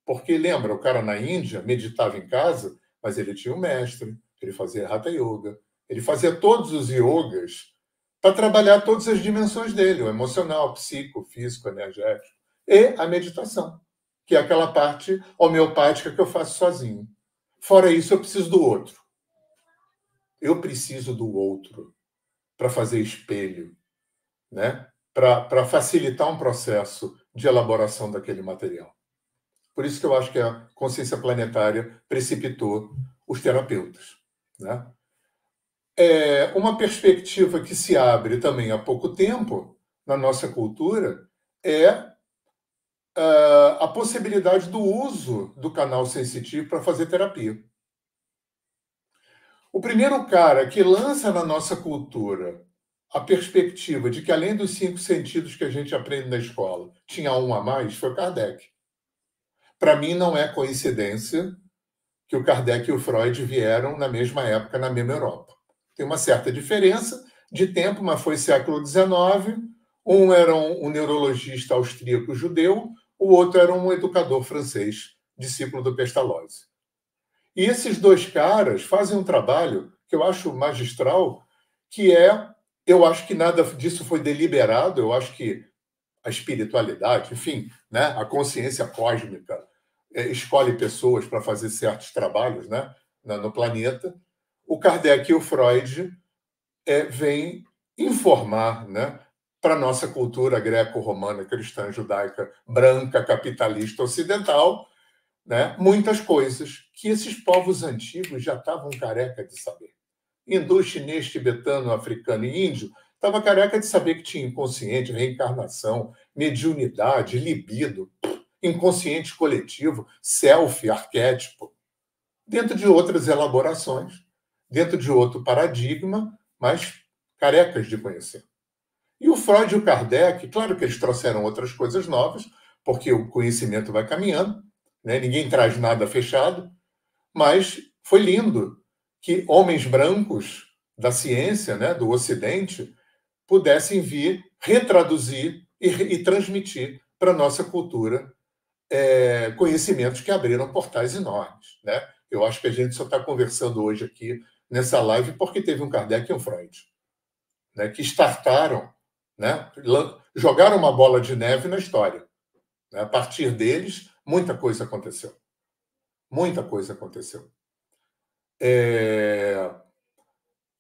Porque, lembra, o cara na Índia meditava em casa, mas ele tinha um mestre, ele fazia Hatha Yoga, ele fazia todos os yogas para trabalhar todas as dimensões dele, o emocional, psico, físico, energético, e a meditação, que é aquela parte homeopática que eu faço sozinho. Fora isso, eu preciso do outro. Eu preciso do outro para fazer espelho, né, para facilitar um processo de elaboração daquele material. Por isso que eu acho que a consciência planetária precipitou os terapeutas, né? Uma perspectiva que se abre também há pouco tempo na nossa cultura é a possibilidade do uso do canal sensitivo para fazer terapia. O primeiro cara que lança na nossa cultura a perspectiva de que, além dos 5 sentidos que a gente aprende na escola, tinha um a mais, foi Kardec. Para mim, não é coincidência que o Kardec e o Freud vieram na mesma época, na mesma Europa. Tem uma certa diferença de tempo, mas foi século XIX. Um era um neurologista austríaco judeu, o outro era um educador francês, discípulo do Pestalozzi. E esses dois caras fazem um trabalho que eu acho magistral, que eu acho que nada disso foi deliberado, eu acho que a espiritualidade, enfim, né, a consciência cósmica escolhe pessoas para fazer certos trabalhos, né, no planeta. O Kardec e o Freud vêm informar, né, para a nossa cultura greco-romana, cristã, judaica, branca, capitalista, ocidental, né, muitas coisas que esses povos antigos já estavam careca de saber. Hindu, chinês, tibetano, africano e índio estava careca de saber que tinha inconsciente, reencarnação, mediunidade, libido, inconsciente coletivo, self, arquétipo, dentro de outras elaborações, dentro de outro paradigma, mas carecas de conhecer. E o Freud e o Kardec, claro que eles trouxeram outras coisas novas, porque o conhecimento vai caminhando, né? Ninguém traz nada fechado, mas foi lindo que homens brancos da ciência, né, do Ocidente, pudessem vir retraduzir e transmitir para a nossa cultura conhecimentos que abriram portais enormes, né? Eu acho que a gente só está conversando hoje aqui nessa live porque teve um Kardec e um Freud, né, que startaram, né, jogaram uma bola de neve na história. Né? A partir deles, muita coisa aconteceu. Muita coisa aconteceu.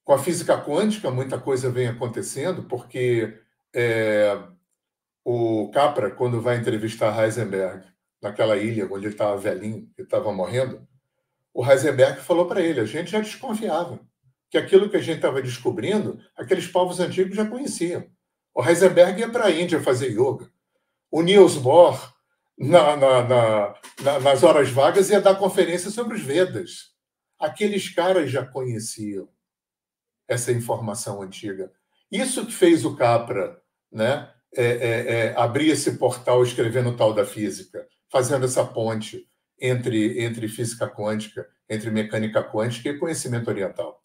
Com a física quântica, muita coisa vem acontecendo, porque o Capra, quando vai entrevistar Heisenberg, naquela ilha onde ele estava velhinho, ele estava morrendo, o Heisenberg falou para ele, a gente já desconfiava que aquilo que a gente estava descobrindo, aqueles povos antigos já conheciam. O Heisenberg ia para a Índia fazer yoga. O Niels Bohr, nas horas vagas, ia dar conferência sobre os Vedas. Aqueles caras já conheciam essa informação antiga. Isso que fez o Capra, né, abrir esse portal escrevendo o tal da física, fazendo essa ponte entre física quântica, entre mecânica quântica e conhecimento oriental.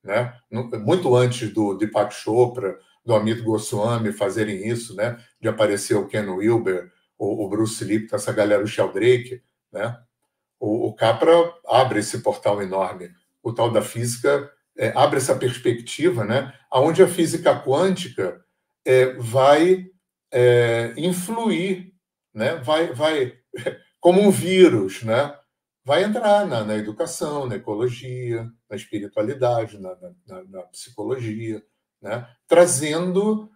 Né? Muito antes do Deepak Chopra, do Amit Goswami fazerem isso, né? De aparecer o Ken Wilber, o Bruce Lipton, essa galera, o Sheldrake, né? O Capra abre esse portal enorme. O tal da física abre essa perspectiva, né? Onde a física quântica vai influir, né? Vai como um vírus, né? Vai entrar na educação, na ecologia, na espiritualidade, na psicologia, né? Trazendo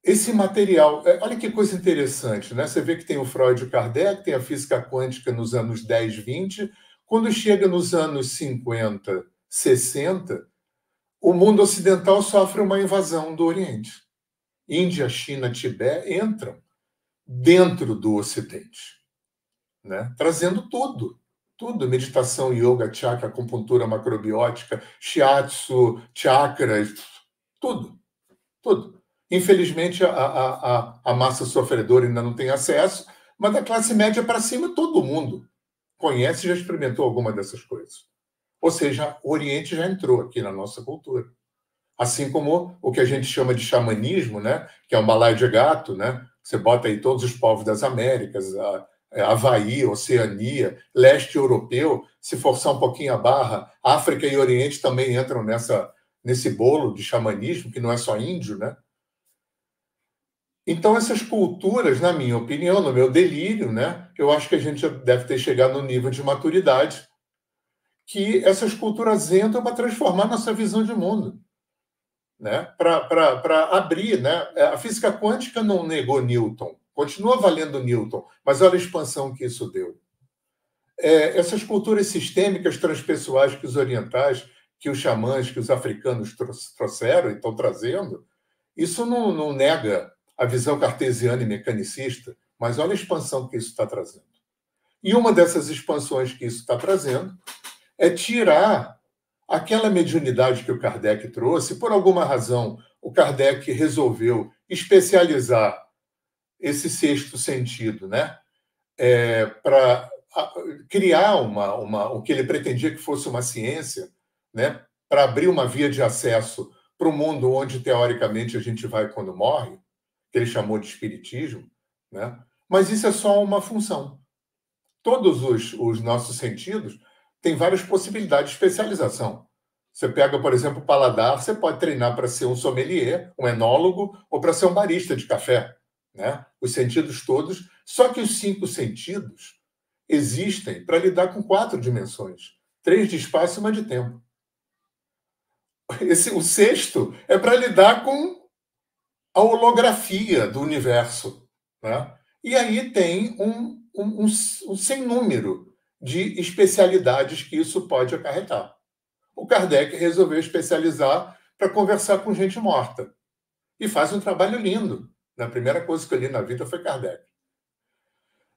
esse material. Olha que coisa interessante, né? Você vê que tem o Freud e o Kardec, tem a física quântica nos anos 10, 20. Quando chega nos anos 50, 60, o mundo ocidental sofre uma invasão do Oriente. Índia, China, Tibete entram dentro do Ocidente, né? Trazendo tudo, meditação, yoga, chakra, acupuntura macrobiótica, shiatsu, chakras, tudo. Infelizmente, a massa sofredora ainda não tem acesso, mas da classe média para cima, todo mundo conhece e já experimentou alguma dessas coisas. Ou seja, o Oriente já entrou aqui na nossa cultura. Assim como o que a gente chama de xamanismo, né? Que é um balaio de gato, né? Você bota aí todos os povos das Américas, Havaí, Oceania, leste europeu, se forçar um pouquinho a barra, África e Oriente também entram nesse bolo de xamanismo, que não é só índio, né? Então, essas culturas, na minha opinião, no meu delírio, né? Eu acho que a gente já deve ter chegado no nível de maturidade que essas culturas entram para transformar nossa visão de mundo. né, para abrir. Né? A física quântica não negou Newton, continua valendo Newton, mas olha a expansão que isso deu. Essas culturas sistêmicas transpessoais que os orientais, que os xamãs, que os africanos trouxeram e estão trazendo, isso não nega a visão cartesiana e mecanicista, mas olha a expansão que isso está trazendo. E uma dessas expansões que isso está trazendo é tirar aquela mediunidade que o Kardec trouxe. Por alguma razão, o Kardec resolveu especializar esse sexto sentido, né? Para criar o que ele pretendia que fosse uma ciência, né? Para abrir uma via de acesso para o mundo onde, teoricamente, a gente vai quando morre, que ele chamou de espiritismo, né? Mas isso é só uma função. Todos os nossos sentidos têm várias possibilidades de especialização. Você pega, por exemplo, o paladar, você pode treinar para ser um sommelier, um enólogo, ou para ser um barista de café, né? Os sentidos todos. Só que os 5 sentidos existem para lidar com 4 dimensões. 3 de espaço e 1 de tempo. O sexto é para lidar com a holografia do universo, né? E aí tem um sem número de especialidades que isso pode acarretar. O Kardec resolveu especializar para conversar com gente morta. E faz um trabalho lindo. A primeira coisa que eu li na vida foi Kardec.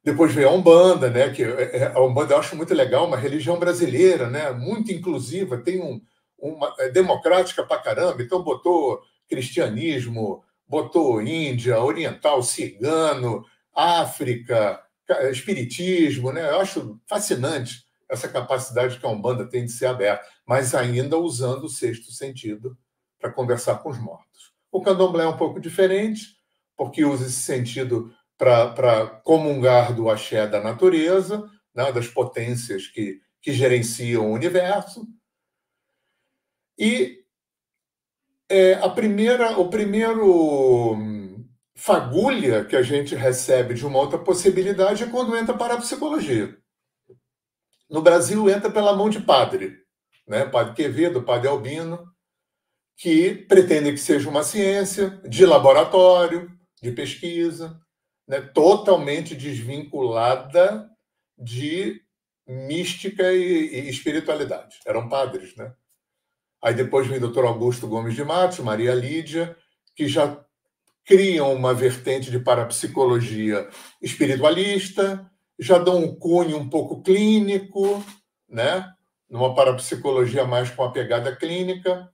Depois veio a Umbanda, né? Que a Umbanda eu acho muito legal, uma religião brasileira, né? Muito inclusiva, tem uma democrática pra caramba. Então botou cristianismo, botou Índia, oriental, cigano, África, espiritismo, né? Eu acho fascinante essa capacidade que a Umbanda tem de ser aberta, mas ainda usando o sexto sentido para conversar com os mortos. O Candomblé é um pouco diferente, porque usa esse sentido para comungar do axé da natureza, né, das potências que gerenciam o universo. E o primeiro fagulha que a gente recebe de uma outra possibilidade é quando entra para a psicologia. No Brasil, entra pela mão de padre, né? Padre Quevedo, Padre Albino, que pretendem que seja uma ciência de laboratório, de pesquisa, né, totalmente desvinculada de mística e espiritualidade. Eram padres, né? Aí depois vem o Dr. Augusto Gomes de Matos, Maria Lídia, que já criam uma vertente de parapsicologia espiritualista, já dão um cunho um pouco clínico, né? Numa parapsicologia mais com a pegada clínica.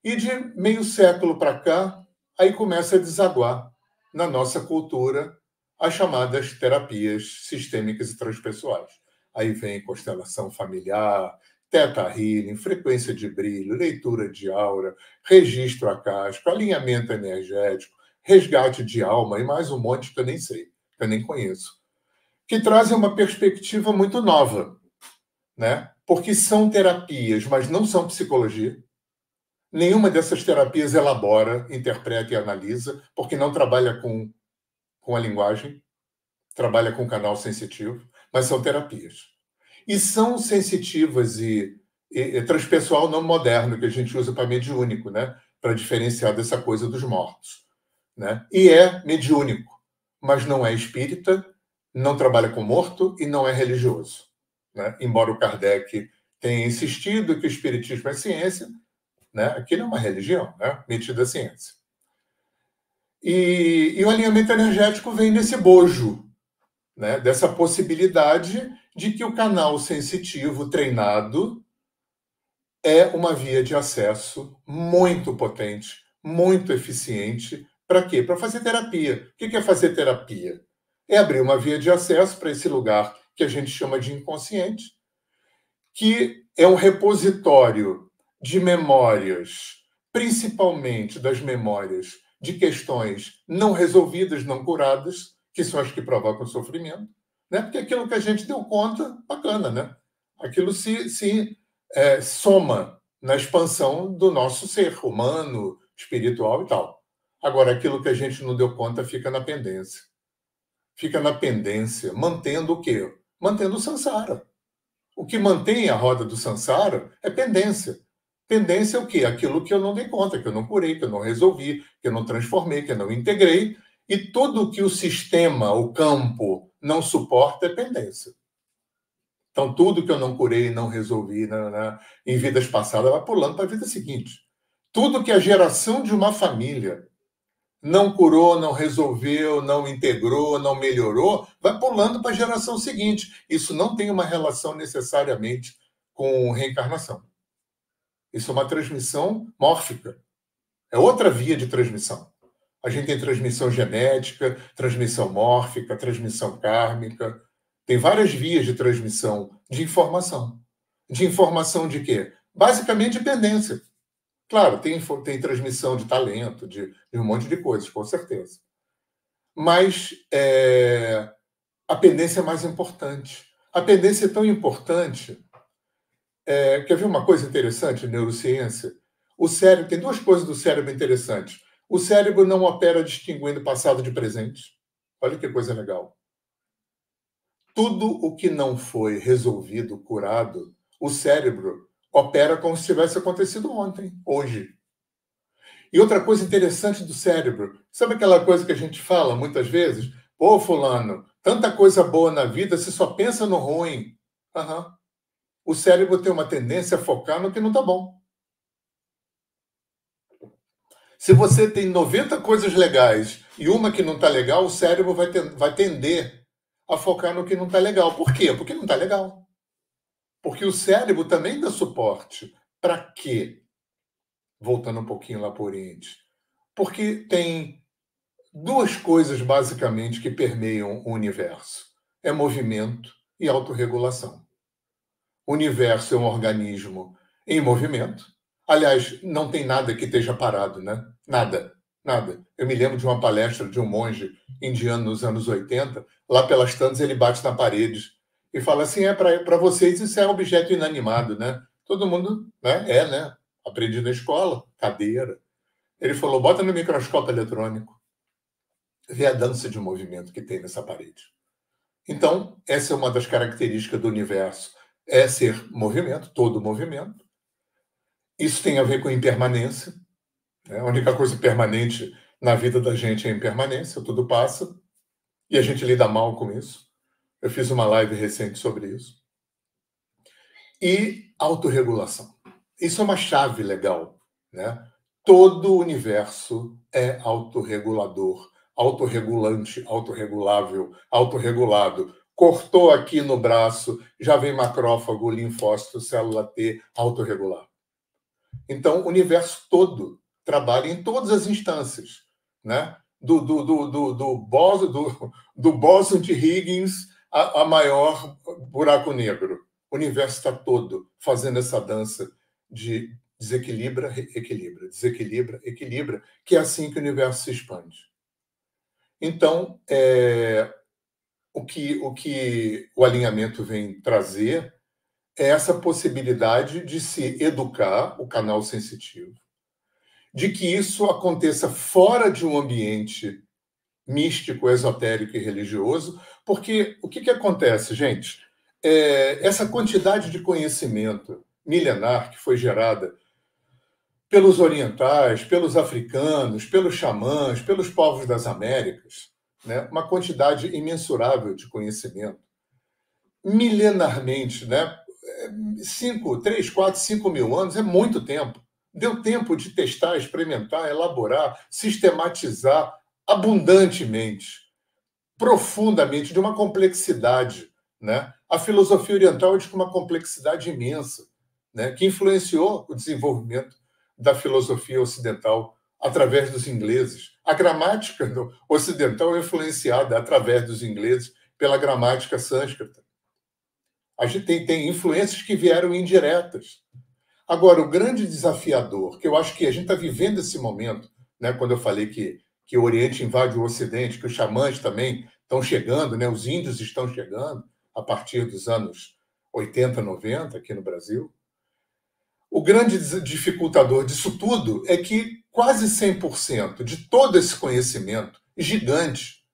E de meio século para cá, aí começa a desaguar na nossa cultura as chamadas terapias sistêmicas e transpessoais. Aí vem constelação familiar, teta healing, frequência de brilho, leitura de aura, registro acástico, alinhamento energético, resgate de alma e mais um monte que eu nem sei, que eu nem conheço, que trazem uma perspectiva muito nova, né? Porque são terapias, mas não são psicologia. Nenhuma dessas terapias elabora, interpreta e analisa, porque não trabalha com a linguagem, trabalha com o canal sensitivo, mas são terapias. E são sensitivas e transpessoal não moderno, que a gente usa para mediúnico, né? Para diferenciar dessa coisa dos mortos. Né? E é mediúnico, mas não é espírita, não trabalha com morto e não é religioso. Né? Embora o Kardec tenha insistido que o espiritismo é ciência, né? Aquilo é uma religião, né? Metida a ciência. E o alinhamento energético vem nesse bojo, né? Dessa possibilidade de que o canal sensitivo treinado é uma via de acesso muito potente, muito eficiente. Para quê? Para fazer terapia. O que é fazer terapia? É abrir uma via de acesso para esse lugar que a gente chama de inconsciente, que é um repositório de memórias, principalmente das memórias de questões não resolvidas, não curadas, que são as que provocam sofrimento, né? Porque aquilo que a gente deu conta, bacana, né? Aquilo se soma na expansão do nosso ser humano, espiritual e tal. Agora, aquilo que a gente não deu conta fica na pendência. Fica na pendência, mantendo o quê? Mantendo o samsara. O que mantém a roda do samsara é pendência. Tendência é o quê? Aquilo que eu não dei conta, que eu não curei, que eu não resolvi, que eu não transformei, que eu não integrei. E tudo que o sistema, o campo, não suporta é pendência. Então, tudo que eu não curei, não resolvi em vidas passadas, vai pulando para a vida seguinte. Tudo que a geração de uma família não curou, não resolveu, não integrou, não melhorou, vai pulando para a geração seguinte. Isso não tem uma relação necessariamente com reencarnação. Isso é uma transmissão mórfica. É outra via de transmissão. A gente tem transmissão genética, transmissão mórfica, transmissão kármica. Tem várias vias de transmissão de informação. De informação de quê? Basicamente, dependência. Claro, tem transmissão de talento, de um monte de coisas, com certeza. Mas a pendência é mais importante. A pendência é tão importante. Quer ver uma coisa interessante, neurociência? O cérebro, tem duas coisas do cérebro interessantes. O cérebro não opera distinguindo passado de presente. Olha que coisa legal. Tudo o que não foi resolvido, curado, o cérebro opera como se tivesse acontecido ontem, hoje. E outra coisa interessante do cérebro, sabe aquela coisa que a gente fala muitas vezes? Pô, fulano, tanta coisa boa na vida, você só pensa no ruim. Uhum. O cérebro tem uma tendência a focar no que não está bom. Se você tem 90 coisas legais e uma que não está legal, o cérebro vai tender a focar no que não está legal. Por quê? Porque não está legal. Porque o cérebro também dá suporte. Para quê? Voltando um pouquinho lá para o Oriente. Porque tem duas coisas, basicamente, que permeiam o universo. É movimento e autorregulação. O universo é um organismo em movimento. Aliás, não tem nada que esteja parado, né? Nada. Eu me lembro de uma palestra de um monge indiano nos anos 80. Lá pelas tantas, ele bate na parede e fala assim, para vocês isso é objeto inanimado, né? Todo mundo, né? Aprendi na escola, cadeira. Ele falou, bota no microscópio eletrônico. Vê a dança de movimento que tem nessa parede. Então, essa é uma das características do universo, é ser movimento, todo movimento. Isso tem a ver com impermanência. Né? A única coisa permanente na vida da gente é a impermanência, tudo passa, e a gente lida mal com isso. Eu fiz uma live recente sobre isso. E autorregulação. Isso é uma chave legal. Né? Todo o universo é autorregulador, autorregulante, autorregulável, autorregulado. Cortou aqui no braço, já vem macrófago, linfócito, célula T, autorregular. Então, o universo todo trabalha em todas as instâncias, né? Do bóson de Higgins a maior buraco negro. O universo está todo fazendo essa dança de desequilibra, equilibra, desequilibra, equilibra, que é assim que o universo se expande. Então, o que o alinhamento vem trazer é essa possibilidade de se educar o canal sensitivo, de que isso aconteça fora de um ambiente místico, esotérico e religioso, porque o que acontece, gente? Essa quantidade de conhecimento milenar que foi gerada pelos orientais, pelos africanos, pelos xamãs, pelos povos das Américas, né? Uma quantidade imensurável de conhecimento, milenarmente, né? 3, 4, 5 mil anos é muito tempo. Deu tempo de testar, experimentar, elaborar, sistematizar abundantemente, profundamente, de uma complexidade. Né? A filosofia oriental é de uma complexidade imensa, né? Que influenciou o desenvolvimento da filosofia ocidental através dos ingleses. A gramática ocidental é influenciada através dos ingleses pela gramática sânscrita. A gente tem influências que vieram indiretas. Agora, o grande desafiador, que eu acho que a gente está vivendo esse momento, né, quando eu falei que o Oriente invade o Ocidente, que os xamãs também estão chegando, né, os índios estão chegando a partir dos anos 80, 90 aqui no Brasil. O grande dificultador disso tudo é que quase 100% de todo esse conhecimento gigante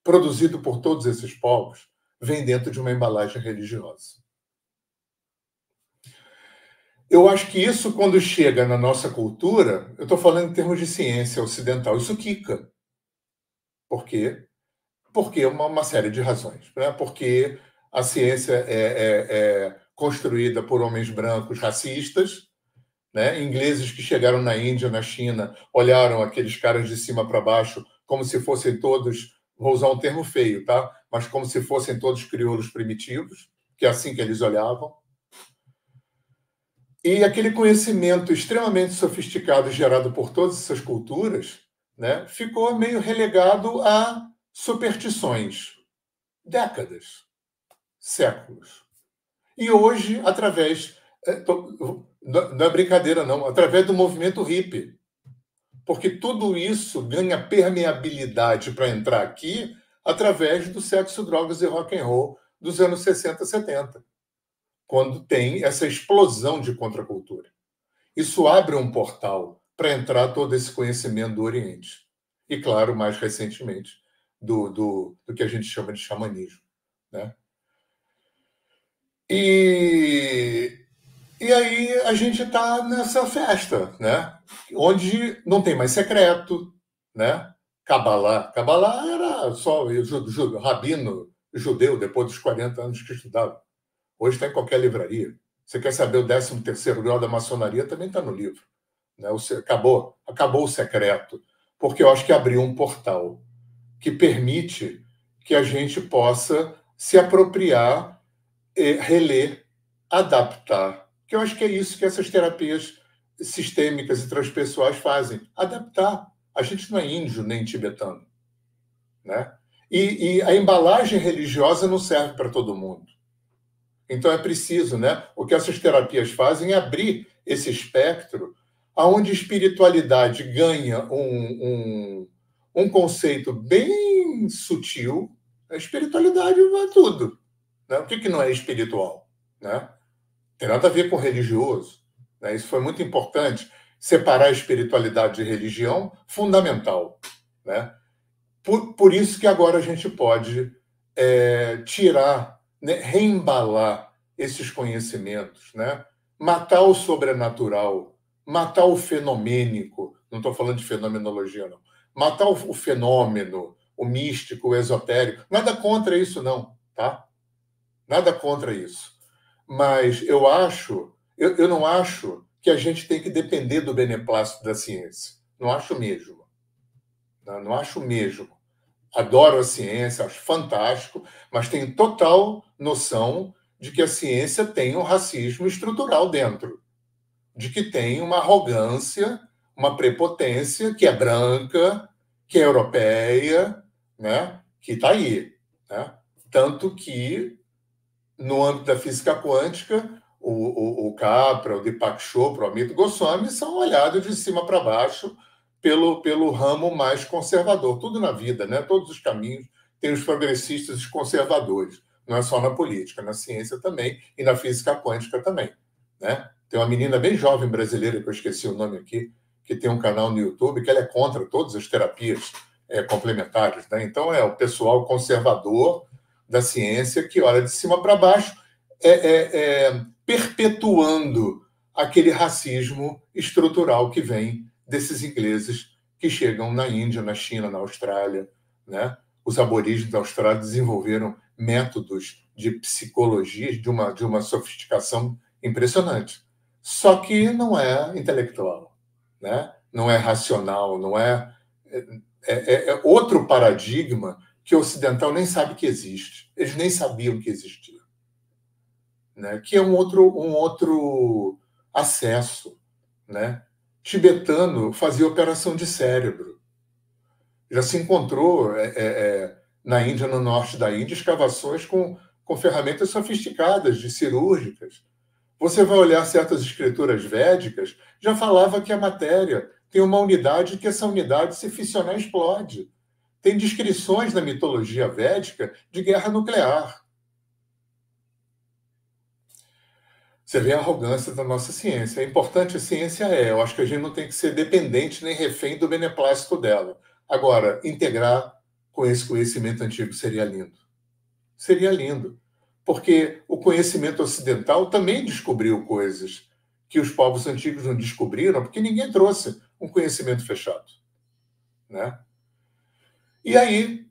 produzido por todos esses povos vem dentro de uma embalagem religiosa. Eu acho que isso, quando chega na nossa cultura, eu estou falando em termos de ciência ocidental, isso quica. Por quê? Porque uma série de razões. Né? Porque a ciência é construída por homens brancos racistas, né? Ingleses que chegaram na Índia, na China, olharam aqueles caras de cima para baixo como se fossem todos, vou usar um termo feio, tá? Mas como se fossem todos crioulos primitivos, que é assim que eles olhavam. E aquele conhecimento extremamente sofisticado gerado por todas essas culturas, né, ficou meio relegado a superstições. Décadas, séculos. E hoje, através... Não é brincadeira, não. Através do movimento hippie. Porque tudo isso ganha permeabilidade para entrar aqui através do sexo, drogas e rock and roll dos anos 60, 70. Quando tem essa explosão de contracultura. Isso abre um portal para entrar todo esse conhecimento do Oriente. E, claro, mais recentemente, do que a gente chama de xamanismo. Né? E aí a gente está nessa festa, né? Onde não tem mais secreto, né? Cabalá era só rabino judeu depois dos 40 anos que estudava. Hoje está em qualquer livraria. Você quer saber o 13º grau da maçonaria, também está no livro. Né? Acabou o secreto, porque eu acho que abriu um portal que permite que a gente possa se apropriar, reler, adaptar. Que eu acho que é isso que essas terapias sistêmicas e transpessoais fazem. Adaptar. A gente não é índio nem tibetano. Né? E a embalagem religiosa não serve para todo mundo. Então é preciso, né? O que essas terapias fazem é abrir esse espectro aonde a espiritualidade ganha um conceito bem sutil. A espiritualidade é tudo. Né? O que não é espiritual? Né? Tem nada a ver com religioso. Né? Isso foi muito importante. Separar a espiritualidade de religião, fundamental. Né? Por isso que agora a gente pode tirar, né, reembalar esses conhecimentos, né? Matar o sobrenatural, matar o fenomênico, não estou falando de fenomenologia, não. Matar o fenômeno, o místico, o esotérico. Nada contra isso, não, tá? Nada contra isso. Mas eu não acho que a gente tem que depender do beneplácito da ciência. Não acho mesmo. Não acho mesmo. Adoro a ciência, acho fantástico, mas tenho total noção de que a ciência tem um racismo estrutural dentro, de que tem uma arrogância, uma prepotência que é branca, que é europeia, né? Que está aí. Né? Tanto que, no âmbito da física quântica, o Capra, o Deepak Chopra, o Amit Goswami são olhados de cima para baixo pelo ramo mais conservador. Tudo na vida, né? Todos os caminhos têm os progressistas e os conservadores. Não é só na política, na ciência também e na física quântica também. Né? Tem uma menina bem jovem brasileira, que eu esqueci o nome aqui, que tem um canal no YouTube, que ela é contra todas as terapias complementares. Né? Então, é o pessoal conservador da ciência que olha de cima para baixo, perpetuando aquele racismo estrutural que vem desses ingleses que chegam na Índia, na China, na Austrália. Né? Os aborígenes da Austrália desenvolveram métodos de psicologia de uma sofisticação impressionante. Só que não é intelectual, né? Não é racional, não é outro paradigma que o ocidental nem sabe que existe. Eles nem sabiam que existia. Né? Que é um outro acesso. Né? Tibetano fazia operação de cérebro. Já se encontrou na Índia, no norte da Índia, escavações com ferramentas sofisticadas, de cirúrgicas. Você vai olhar certas escrituras védicas, já falava que a matéria tem uma unidade, que essa unidade, se fissionar, explode. Tem descrições na mitologia védica de guerra nuclear. Você vê a arrogância da nossa ciência. É importante a ciência eu acho que a gente não tem que ser dependente nem refém do beneplácito dela. Agora, integrar com esse conhecimento antigo seria lindo. Seria lindo. Porque o conhecimento ocidental também descobriu coisas que os povos antigos não descobriram, porque ninguém trouxe um conhecimento fechado, né? E aí,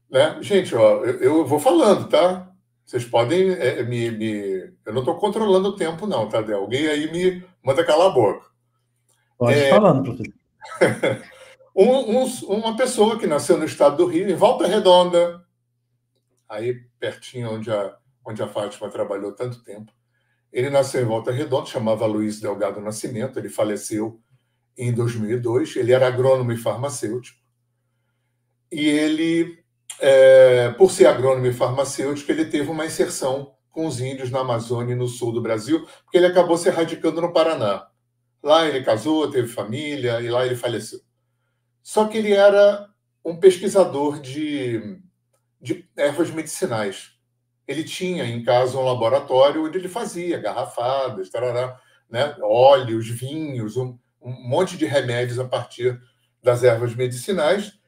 né, gente, ó, eu vou falando, tá? Vocês podem eu não estou controlando o tempo, não, tá? Alguém aí me manda calar a boca. Pode ir falando, professor. Uma pessoa que nasceu no estado do Rio, em Volta Redonda, aí pertinho onde a Fátima trabalhou tanto tempo. Ele nasceu em Volta Redonda, chamava Luiz Delgado Nascimento, ele faleceu em 2002, ele era agrônomo e farmacêutico. E ele, por ser agrônomo e farmacêutico, ele teve uma inserção com os índios na Amazônia e no sul do Brasil, porque ele acabou se radicando no Paraná. Lá ele casou, teve família, e lá ele faleceu. Só que ele era um pesquisador de ervas medicinais. Ele tinha em casa um laboratório onde ele fazia garrafadas, tarará, né, óleos, vinhos, um monte de remédios a partir das ervas medicinais.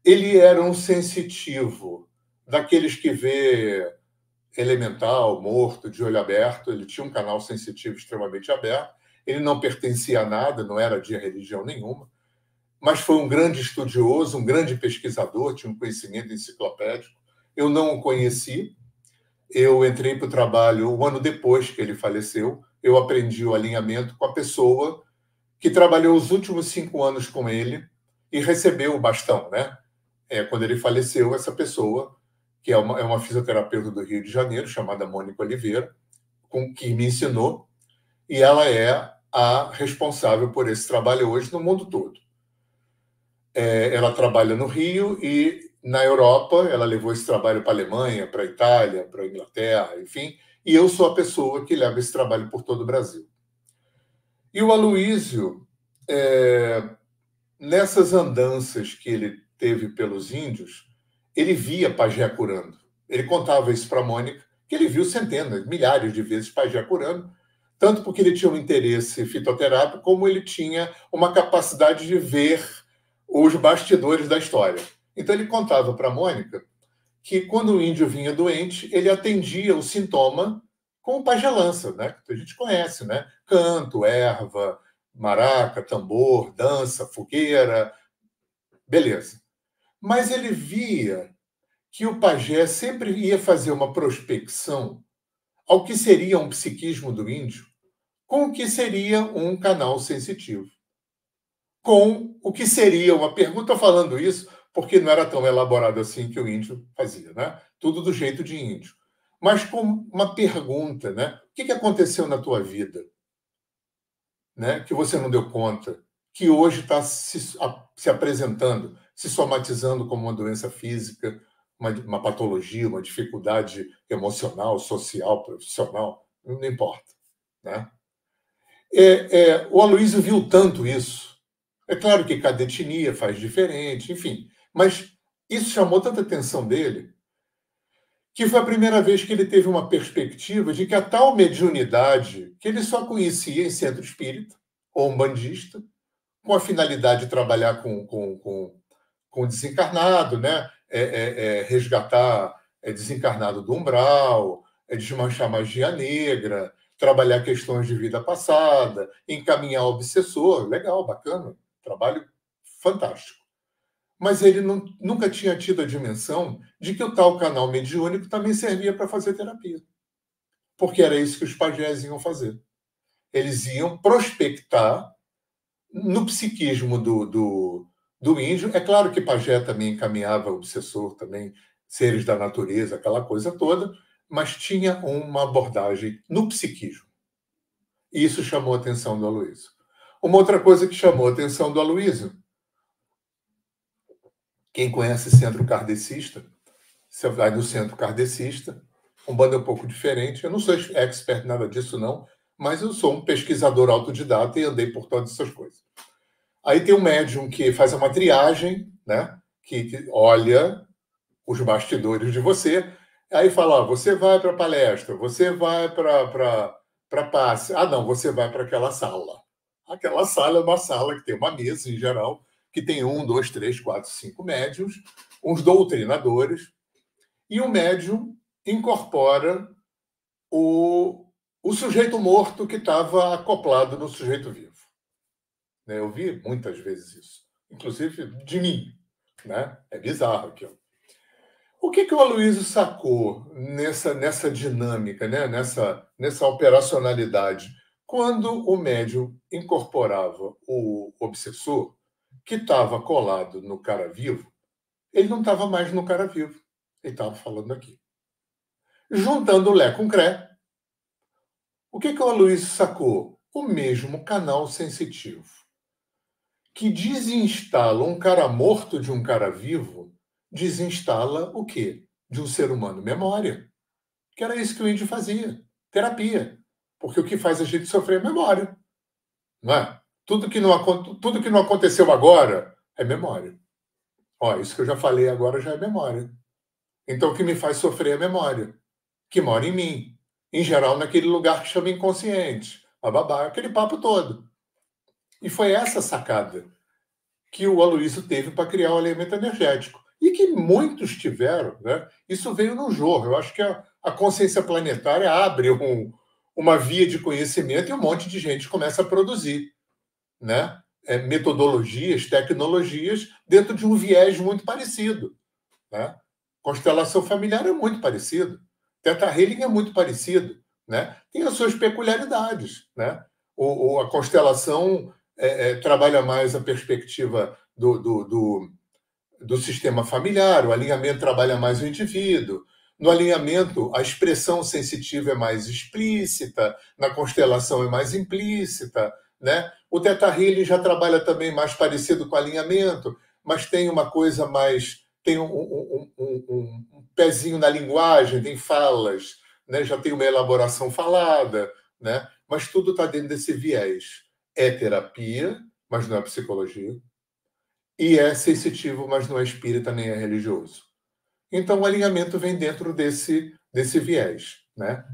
Ele era um sensitivo, daqueles que vê elemental, morto, de olho aberto. Ele tinha um canal sensitivo extremamente aberto. Ele não pertencia a nada, não era de religião nenhuma, mas foi um grande estudioso, um grande pesquisador, tinha um conhecimento enciclopédico. Eu não o conheci. Eu entrei para o trabalho um ano depois que ele faleceu. Eu aprendi o alinhamento com a pessoa que trabalhou os últimos 5 anos com ele e recebeu o bastão, né? Quando ele faleceu, essa pessoa, que é uma fisioterapeuta do Rio de Janeiro, chamada Mônica Oliveira, que me ensinou, e ela é a responsável por esse trabalho hoje no mundo todo. Ela trabalha no Rio e na Europa, ela levou esse trabalho para a Alemanha, para a Itália, para a Inglaterra, enfim, e eu sou a pessoa que leva esse trabalho por todo o Brasil. E o Aloísio, nessas andanças que ele teve pelos índios, ele via pajé curando. Ele contava isso para a Mônica, que ele viu centenas, milhares de vezes pajé curando, tanto porque ele tinha um interesse fitoterápico, como ele tinha uma capacidade de ver os bastidores da história. Então ele contava para a Mônica que quando o índio vinha doente, ele atendia o sintoma com pagelança, né? Que a gente conhece, né? Canto, erva, maraca, tambor, dança, fogueira, beleza. Mas ele via que o pajé sempre ia fazer uma prospecção ao que seria um psiquismo do índio, com o que seria um canal sensitivo, com o que seria uma pergunta. Falando isso porque não era tão elaborado assim que o índio fazia, né? Tudo do jeito de índio. Mas com uma pergunta, né? O que aconteceu na tua vida, né? Que você não deu conta, que hoje está se apresentando, se somatizando como uma doença física, uma patologia, uma dificuldade emocional, social, profissional, não importa, né? O Aloísio viu tanto isso. É claro que cada etnia faz diferente, enfim, mas isso chamou tanta atenção dele que foi a primeira vez que ele teve uma perspectiva de que a tal mediunidade, que ele só conhecia em centro espírita ou umbandista, com a finalidade de trabalhar com o desencarnado, né? Resgatar desencarnado do umbral, desmanchar magia negra, trabalhar questões de vida passada, encaminhar o obsessor. Legal, bacana, trabalho fantástico. Mas ele nunca tinha tido a dimensão de que o tal canal mediúnico também servia para fazer terapia. Porque era isso que os pajés iam fazer. Eles iam prospectar no psiquismo do índio. É claro que pajé também encaminhava obsessor, também seres da natureza, aquela coisa toda, mas tinha uma abordagem no psiquismo. E isso chamou a atenção do Aloísio. Uma outra coisa que chamou a atenção do Aloísio, quem conhece centro kardecista, você vai no centro kardecista, um bando um pouco diferente. Eu não sou expert nada disso, não, mas eu sou um pesquisador autodidata e andei por todas essas coisas. Aí tem um médium que faz uma triagem, né? Que olha os bastidores de você, aí fala: você vai para a palestra, você vai para passe. Ah, não, você vai para aquela sala. Aquela sala é uma sala que tem uma mesa, em geral, que tem 1, 2, 3, 4, 5 médiums, uns doutrinadores, e o médium incorpora o o sujeito morto que estava acoplado no sujeito vivo. Eu vi muitas vezes isso, inclusive de mim. Né? É bizarro aquilo. O que o Aloysio sacou nessa dinâmica, né? nessa operacionalidade? Quando o médium incorporava o obsessor, que estava colado no cara vivo, ele não estava mais no cara vivo. Ele estava falando aqui. Juntando o Lé com o Cré, o que o Aloysio sacou? O mesmo canal sensitivo que desinstala um cara morto de um cara vivo, desinstala o quê? De um ser humano? Memória. Que era isso que o índio fazia. Terapia. Porque o que faz a gente sofrer é memória. Não é? Tudo que não aconteceu agora é memória. Ó, isso que eu já falei agora já é memória. Então, o que me faz sofrer é memória, que mora em mim. Em geral, naquele lugar que chama inconsciente. Bababá, aquele papo todo. E foi essa sacada que o Aloysio teve para criar o alimento energético. E que muitos tiveram. Né? Isso veio no Jorro. Eu acho que a consciência planetária abre uma via de conhecimento e um monte de gente começa a produzir. Né? Metodologias, tecnologias, dentro de um viés muito parecido. Né? Constelação familiar é muito parecido. Teta Healing é muito parecido. Né? Tem as suas peculiaridades. Né? A constelação trabalha mais a perspectiva do sistema familiar, o alinhamento trabalha mais o indivíduo. No alinhamento, a expressão sensitiva é mais explícita, na constelação é mais implícita. Né? O Teta Healing já trabalha também mais parecido com o alinhamento, mas tem uma coisa mais... tem um pezinho na linguagem, tem falas, né? Já tem uma elaboração falada, né? Mas tudo está dentro desse viés. É terapia, mas não é psicologia. E é sensitivo, mas não é espírita nem é religioso. Então, o alinhamento vem dentro desse viés. Né?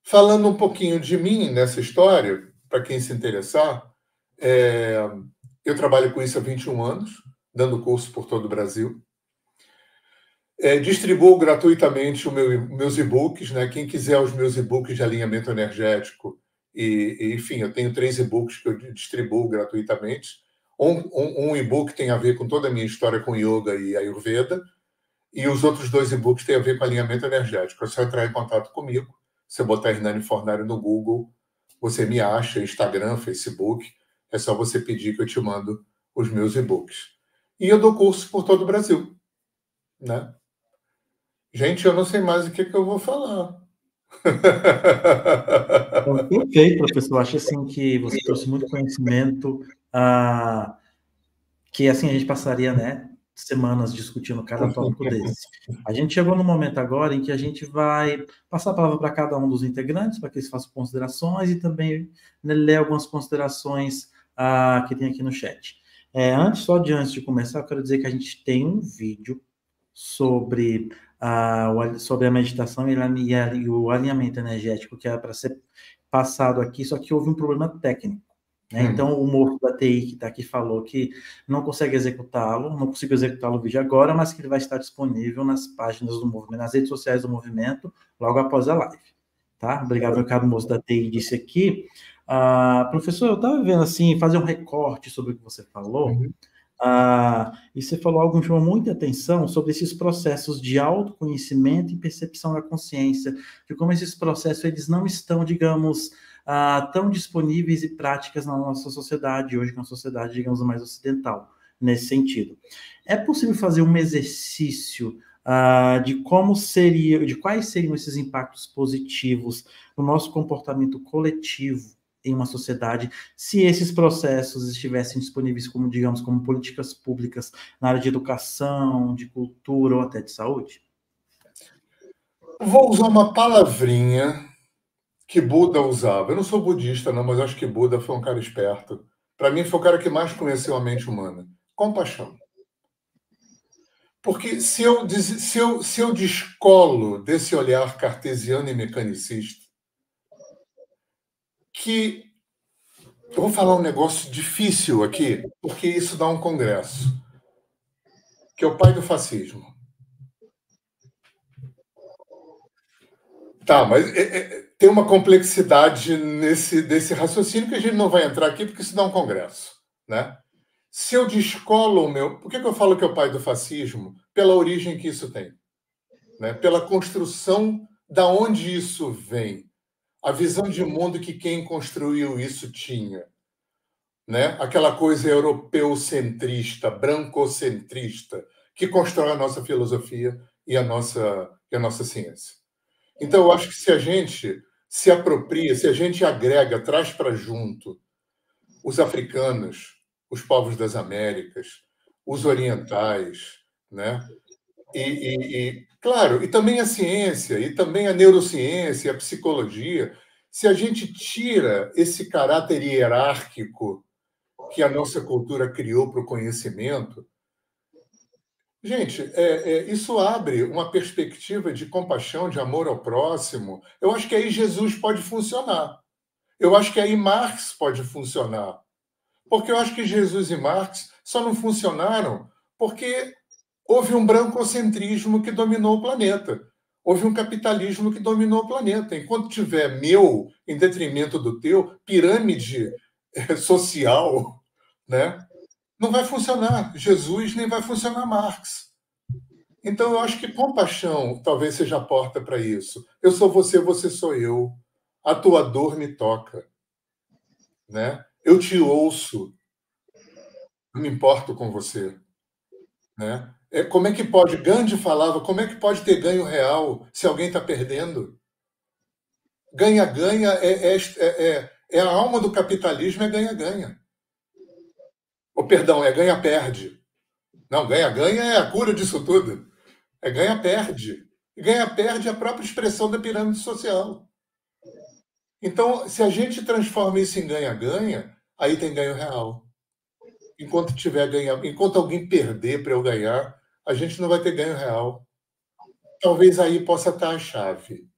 Falando um pouquinho de mim nessa história, para quem se interessar, eu trabalho com isso há 21 anos, dando curso por todo o Brasil. Distribuo gratuitamente meus e-books. Né? Quem quiser os meus e-books de alinhamento energético, enfim, eu tenho 3 e-books que eu distribuo gratuitamente. Um e-book tem a ver com toda a minha história com yoga e ayurveda, e os outros 2 e-books têm a ver com alinhamento energético. É só entrar em contato comigo. Você botar Hernani Fornari no Google, você me acha, Instagram, Facebook. É só você pedir que eu te mando os meus e-books. E eu dou curso por todo o Brasil. Né? Gente, eu não sei mais o que eu vou falar. Perfeito, professor. Acho assim que você trouxe muito conhecimento, que assim a gente passaria, né, semanas discutindo cada tópico desse. A gente chegou no momento agora em que a gente vai passar a palavra para cada um dos integrantes, para que eles façam considerações e também, né, ler algumas considerações que tem aqui no chat. Antes de começar, eu quero dizer que a gente tem um vídeo sobre a meditação e o alinhamento energético, que era para ser passado aqui, só que houve um problema técnico. Né? Então, o morto da TI que está aqui falou que não consegue executá-lo, não consigo executar o vídeo agora, mas que ele vai estar disponível nas páginas do movimento, nas redes sociais do movimento, logo após a live. Tá? Obrigado, Ricardo Moço da TI disse aqui. Professor, eu estava vendo assim, fazer um recorte sobre o que você falou. E você falou algo que chamou muita atenção sobre esses processos de autoconhecimento e percepção da consciência, de como esses processos eles não estão, digamos, tão disponíveis e práticas na nossa sociedade hoje, que é uma sociedade, digamos, mais ocidental, nesse sentido. É possível fazer um exercício de quais seriam esses impactos positivos no nosso comportamento coletivo em uma sociedade, se esses processos estivessem disponíveis como, digamos, como políticas públicas na área de educação, de cultura ou até de saúde? Vou usar uma palavrinha que Buda usava. Eu não sou budista, não, mas acho que Buda foi um cara esperto. Para mim, foi o cara que mais conheceu a mente humana. Compaixão. Porque se eu descolo desse olhar cartesiano e mecanicista, que eu vou falar um negócio difícil aqui, porque isso dá um congresso, que é o pai do fascismo. Tá, mas tem uma complexidade desse raciocínio que a gente não vai entrar aqui, porque isso dá um congresso, né? Se eu descolo o meu... Por que eu falo que é o pai do fascismo? Pela origem que isso tem, né? Pela construção da onde isso vem. A visão de mundo que quem construiu isso tinha, né? Aquela coisa europeucentrista, brancocentrista, que constrói a nossa filosofia e a nossa ciência. Então, eu acho que se a gente se apropria, se a gente agrega, traz para junto os africanos, os povos das Américas, os orientais, né? Claro, e também a ciência, e também a neurociência, a psicologia, se a gente tira esse caráter hierárquico que a nossa cultura criou para o conhecimento, gente, isso abre uma perspectiva de compaixão, de amor ao próximo. Eu acho que aí Jesus pode funcionar. Eu acho que aí Marx pode funcionar. Porque eu acho que Jesus e Marx só não funcionaram porque houve um brancocentrismo que dominou o planeta. Houve um capitalismo que dominou o planeta. Enquanto tiver meu em detrimento do teu, pirâmide social, né? Não vai funcionar Jesus, nem vai funcionar Marx. Então, eu acho que compaixão talvez seja a porta para isso. Eu sou você, você sou eu. A tua dor me toca, né? Eu te ouço, não me importo com você, né? Como é que pode? Gandhi falava, como é que pode ter ganho real se alguém está perdendo? Ganha-ganha é a alma do capitalismo, é ganha-ganha. Ou, perdão, é ganha-perde. Não, ganha-ganha é a cura disso tudo. É ganha-perde. E ganha-perde é a própria expressão da pirâmide social. Então, se a gente transforma isso em ganha-ganha, aí tem ganho real. Enquanto tiver ganho, enquanto alguém perder para eu ganhar, a gente não vai ter ganho real. Talvez aí possa estar a chave,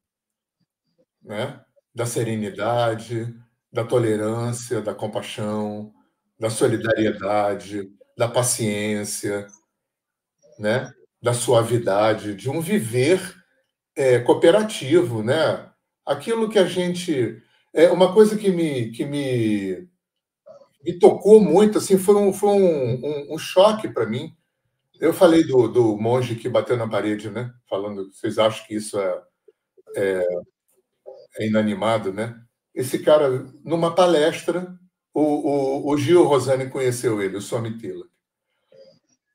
né? Da serenidade, da tolerância, da compaixão, da solidariedade, da paciência, né? Da suavidade, de um viver cooperativo, né? Aquilo que a gente... uma coisa que me tocou muito, assim, foi um choque para mim. Eu falei do monge que bateu na parede, né? Falando, vocês acham que isso é inanimado, né? Esse cara, numa palestra, o Gil Rosani conheceu ele, o Somitila.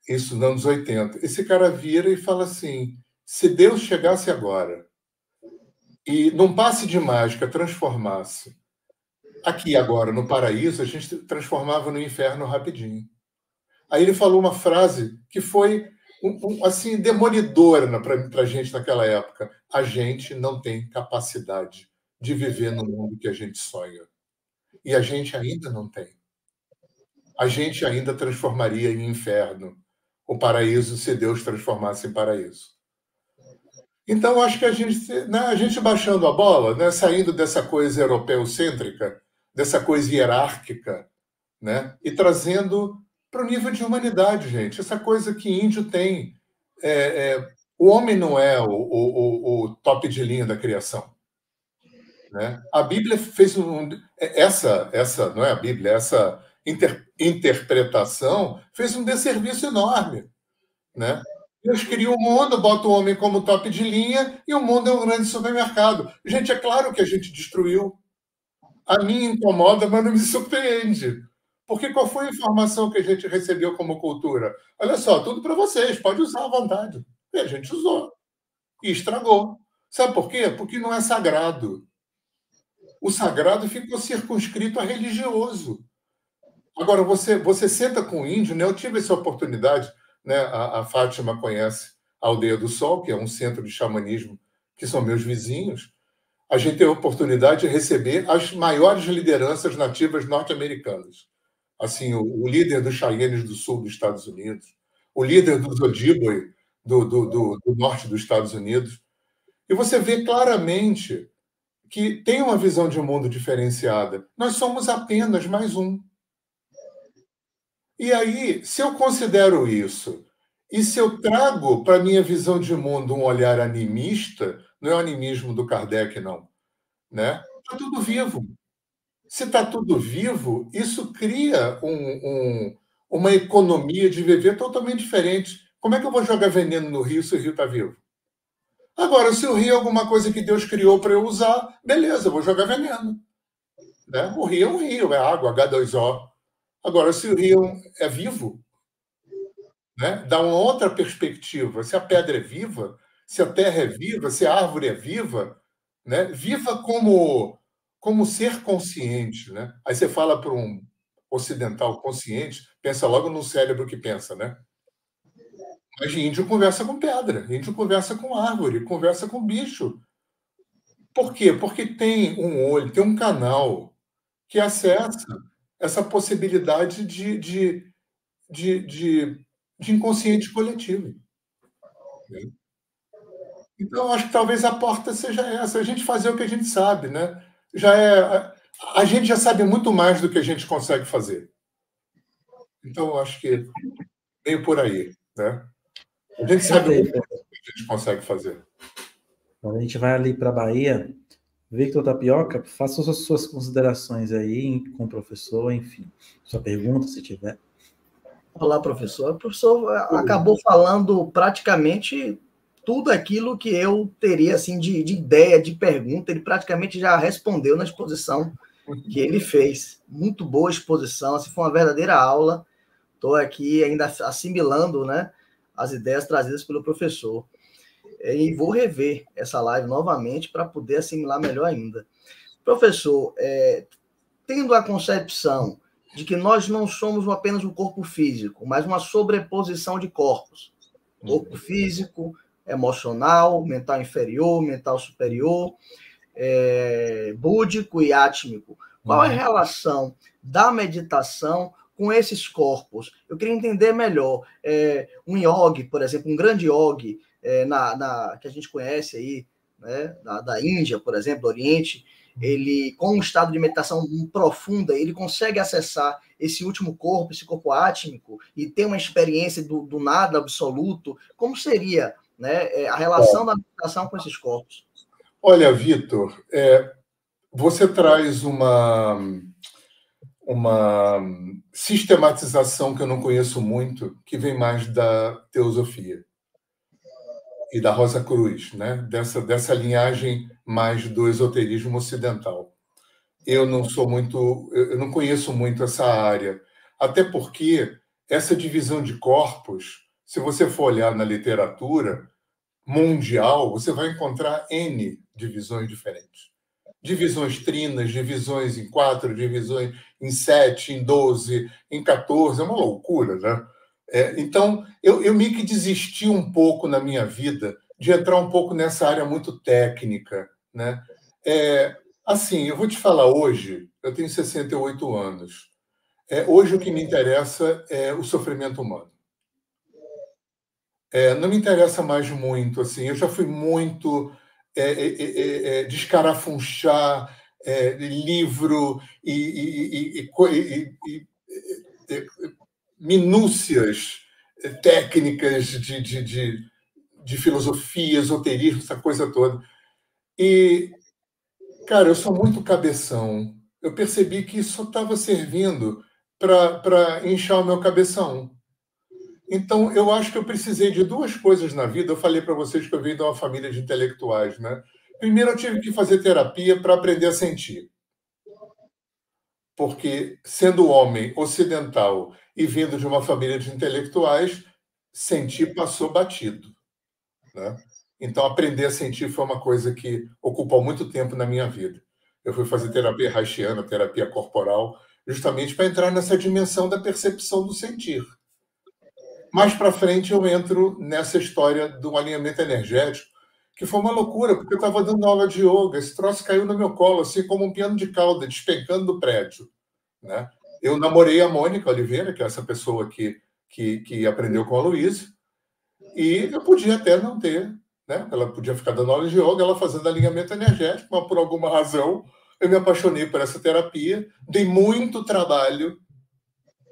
Isso nos anos 80. Esse cara vira e fala assim: se Deus chegasse agora e num passe de mágica transformasse aqui agora no paraíso, a gente transformava no inferno rapidinho. Aí ele falou uma frase que foi assim demolidora para a gente naquela época. A gente não tem capacidade de viver no mundo que a gente sonha. E a gente ainda não tem. A gente ainda transformaria em inferno o paraíso se Deus transformasse em paraíso. Então, acho que a gente baixando a bola, né, saindo dessa coisa europeu-cêntrica, dessa coisa hierárquica, né, e trazendo para o nível de humanidade, gente. Essa coisa que índio tem. O homem não é o top de linha da criação, né? A Bíblia fez essa não é a Bíblia, essa interpretação fez um desserviço enorme, né? Deus cria o mundo, bota o homem como top de linha e o mundo é um grande supermercado. Gente, é claro que a gente destruiu. A mim incomoda, mas não me surpreende. Porque qual foi a informação que a gente recebeu como cultura? Olha só, tudo para vocês, pode usar à vontade. E a gente usou. E estragou. Sabe por quê? Porque não é sagrado. O sagrado ficou circunscrito a religioso. Agora, você senta com o índio, né? Eu tive essa oportunidade, né? A Fátima conhece a Aldeia do Sol, que é um centro de xamanismo, que são meus vizinhos. A gente teve a oportunidade de receber as maiores lideranças nativas norte-americanas. Assim, o líder dos Cheyennes do sul dos Estados Unidos, o líder dos Ojibwe do norte dos Estados Unidos. E você vê claramente que tem uma visão de um mundo diferenciada. Nós somos apenas mais um. E aí, se eu considero isso, e se eu trago para a minha visão de mundo um olhar animista, não é o animismo do Kardec, não. né? Está tudo vivo. Se está tudo vivo, isso cria uma economia de viver totalmente diferente. Como é que eu vou jogar veneno no rio se o rio está vivo? Agora, se o rio é alguma coisa que Deus criou para eu usar, beleza, eu vou jogar veneno. Né? O rio é um rio, é água, H2O. Agora, se o rio é vivo, né? Dá uma outra perspectiva. Se a pedra é viva, se a terra é viva, se a árvore é viva, né? Viva como ser consciente, né? Aí você fala para um ocidental consciente, pensa logo no cérebro que pensa, né? Mas índio conversa com pedra, índio conversa com árvore, conversa com bicho. Por quê? Porque tem um olho, tem um canal que acessa essa possibilidade de, de, de inconsciente coletivo. Né? Então, acho que talvez a porta seja essa, a gente fazer o que a gente sabe, né? Já é, a gente já sabe muito mais do que a gente consegue fazer. Então, eu acho que meio por aí, né? A gente sabe muito mais do que a gente consegue fazer. Quando a gente vai ali para a Bahia, Victor Tapioca, faça as suas considerações aí com o professor, enfim, sua pergunta, se tiver. Olá, professor. O professor acabou falando praticamente tudo aquilo que eu teria assim de ideia, de pergunta. Ele praticamente já respondeu na exposição que ele fez. Muito boa exposição, assim, foi uma verdadeira aula. Estou aqui ainda assimilando, né, as ideias trazidas pelo professor. E vou rever essa live novamente para poder assimilar melhor ainda. Professor, tendo a concepção de que nós não somos apenas um corpo físico, mas uma sobreposição de corpos. Corpo físico, emocional, mental inferior, mental superior, búdico e átmico. Qual é a relação da meditação com esses corpos? Eu queria entender melhor. Um yogi, por exemplo, um grande yogi, que a gente conhece aí, né, da Índia, por exemplo, do Oriente, ele, com um estado de meditação profunda, ele consegue acessar esse último corpo, esse corpo átmico, e ter uma experiência do nada absoluto. Como seria, né, a relação da meditação com esses corpos? Olha, Vitor, você traz uma sistematização que eu não conheço muito, que vem mais da teosofia e da Rosa Cruz, né? Dessa linhagem mais do esoterismo ocidental. Eu não conheço muito essa área, até porque essa divisão de corpos, se você for olhar na literatura mundial, você vai encontrar N divisões diferentes. Divisões trinas, divisões em 4, divisões em 7, em 12, em 14, é uma loucura, né? Então, eu meio que desisti um pouco na minha vida de entrar um pouco nessa área muito técnica, né? Assim, eu vou te falar hoje, eu tenho 68 anos. Hoje o que me interessa é o sofrimento humano. Não me interessa mais muito, assim, eu já fui muito descarafunchar livro e minúcias técnicas de filosofia, esoterismo, essa coisa toda. E, cara, eu sou muito cabeção. Eu percebi que isso estava servindo para inchar o meu cabeção. Então, eu acho que eu precisei de duas coisas na vida. Eu falei para vocês que eu venho de uma família de intelectuais, né? Primeiro, eu tive que fazer terapia para aprender a sentir. Porque, sendo homem ocidental e vindo de uma família de intelectuais, sentir passou batido, né? Então, aprender a sentir foi uma coisa que ocupou muito tempo na minha vida. Eu fui fazer terapia haitiana, terapia corporal, justamente para entrar nessa dimensão da percepção do sentir. Mais para frente, eu entro nessa história do alinhamento energético, que foi uma loucura, porque eu estava dando aula de yoga, esse troço caiu no meu colo, assim como um piano de cauda, despencando do prédio. Né? Eu namorei a Mônica Oliveira, que é essa pessoa que aprendeu com a Luísa, e eu podia até não ter, né? Ela podia ficar dando aula de yoga, ela fazendo alinhamento energético, mas por alguma razão eu me apaixonei por essa terapia, dei muito trabalho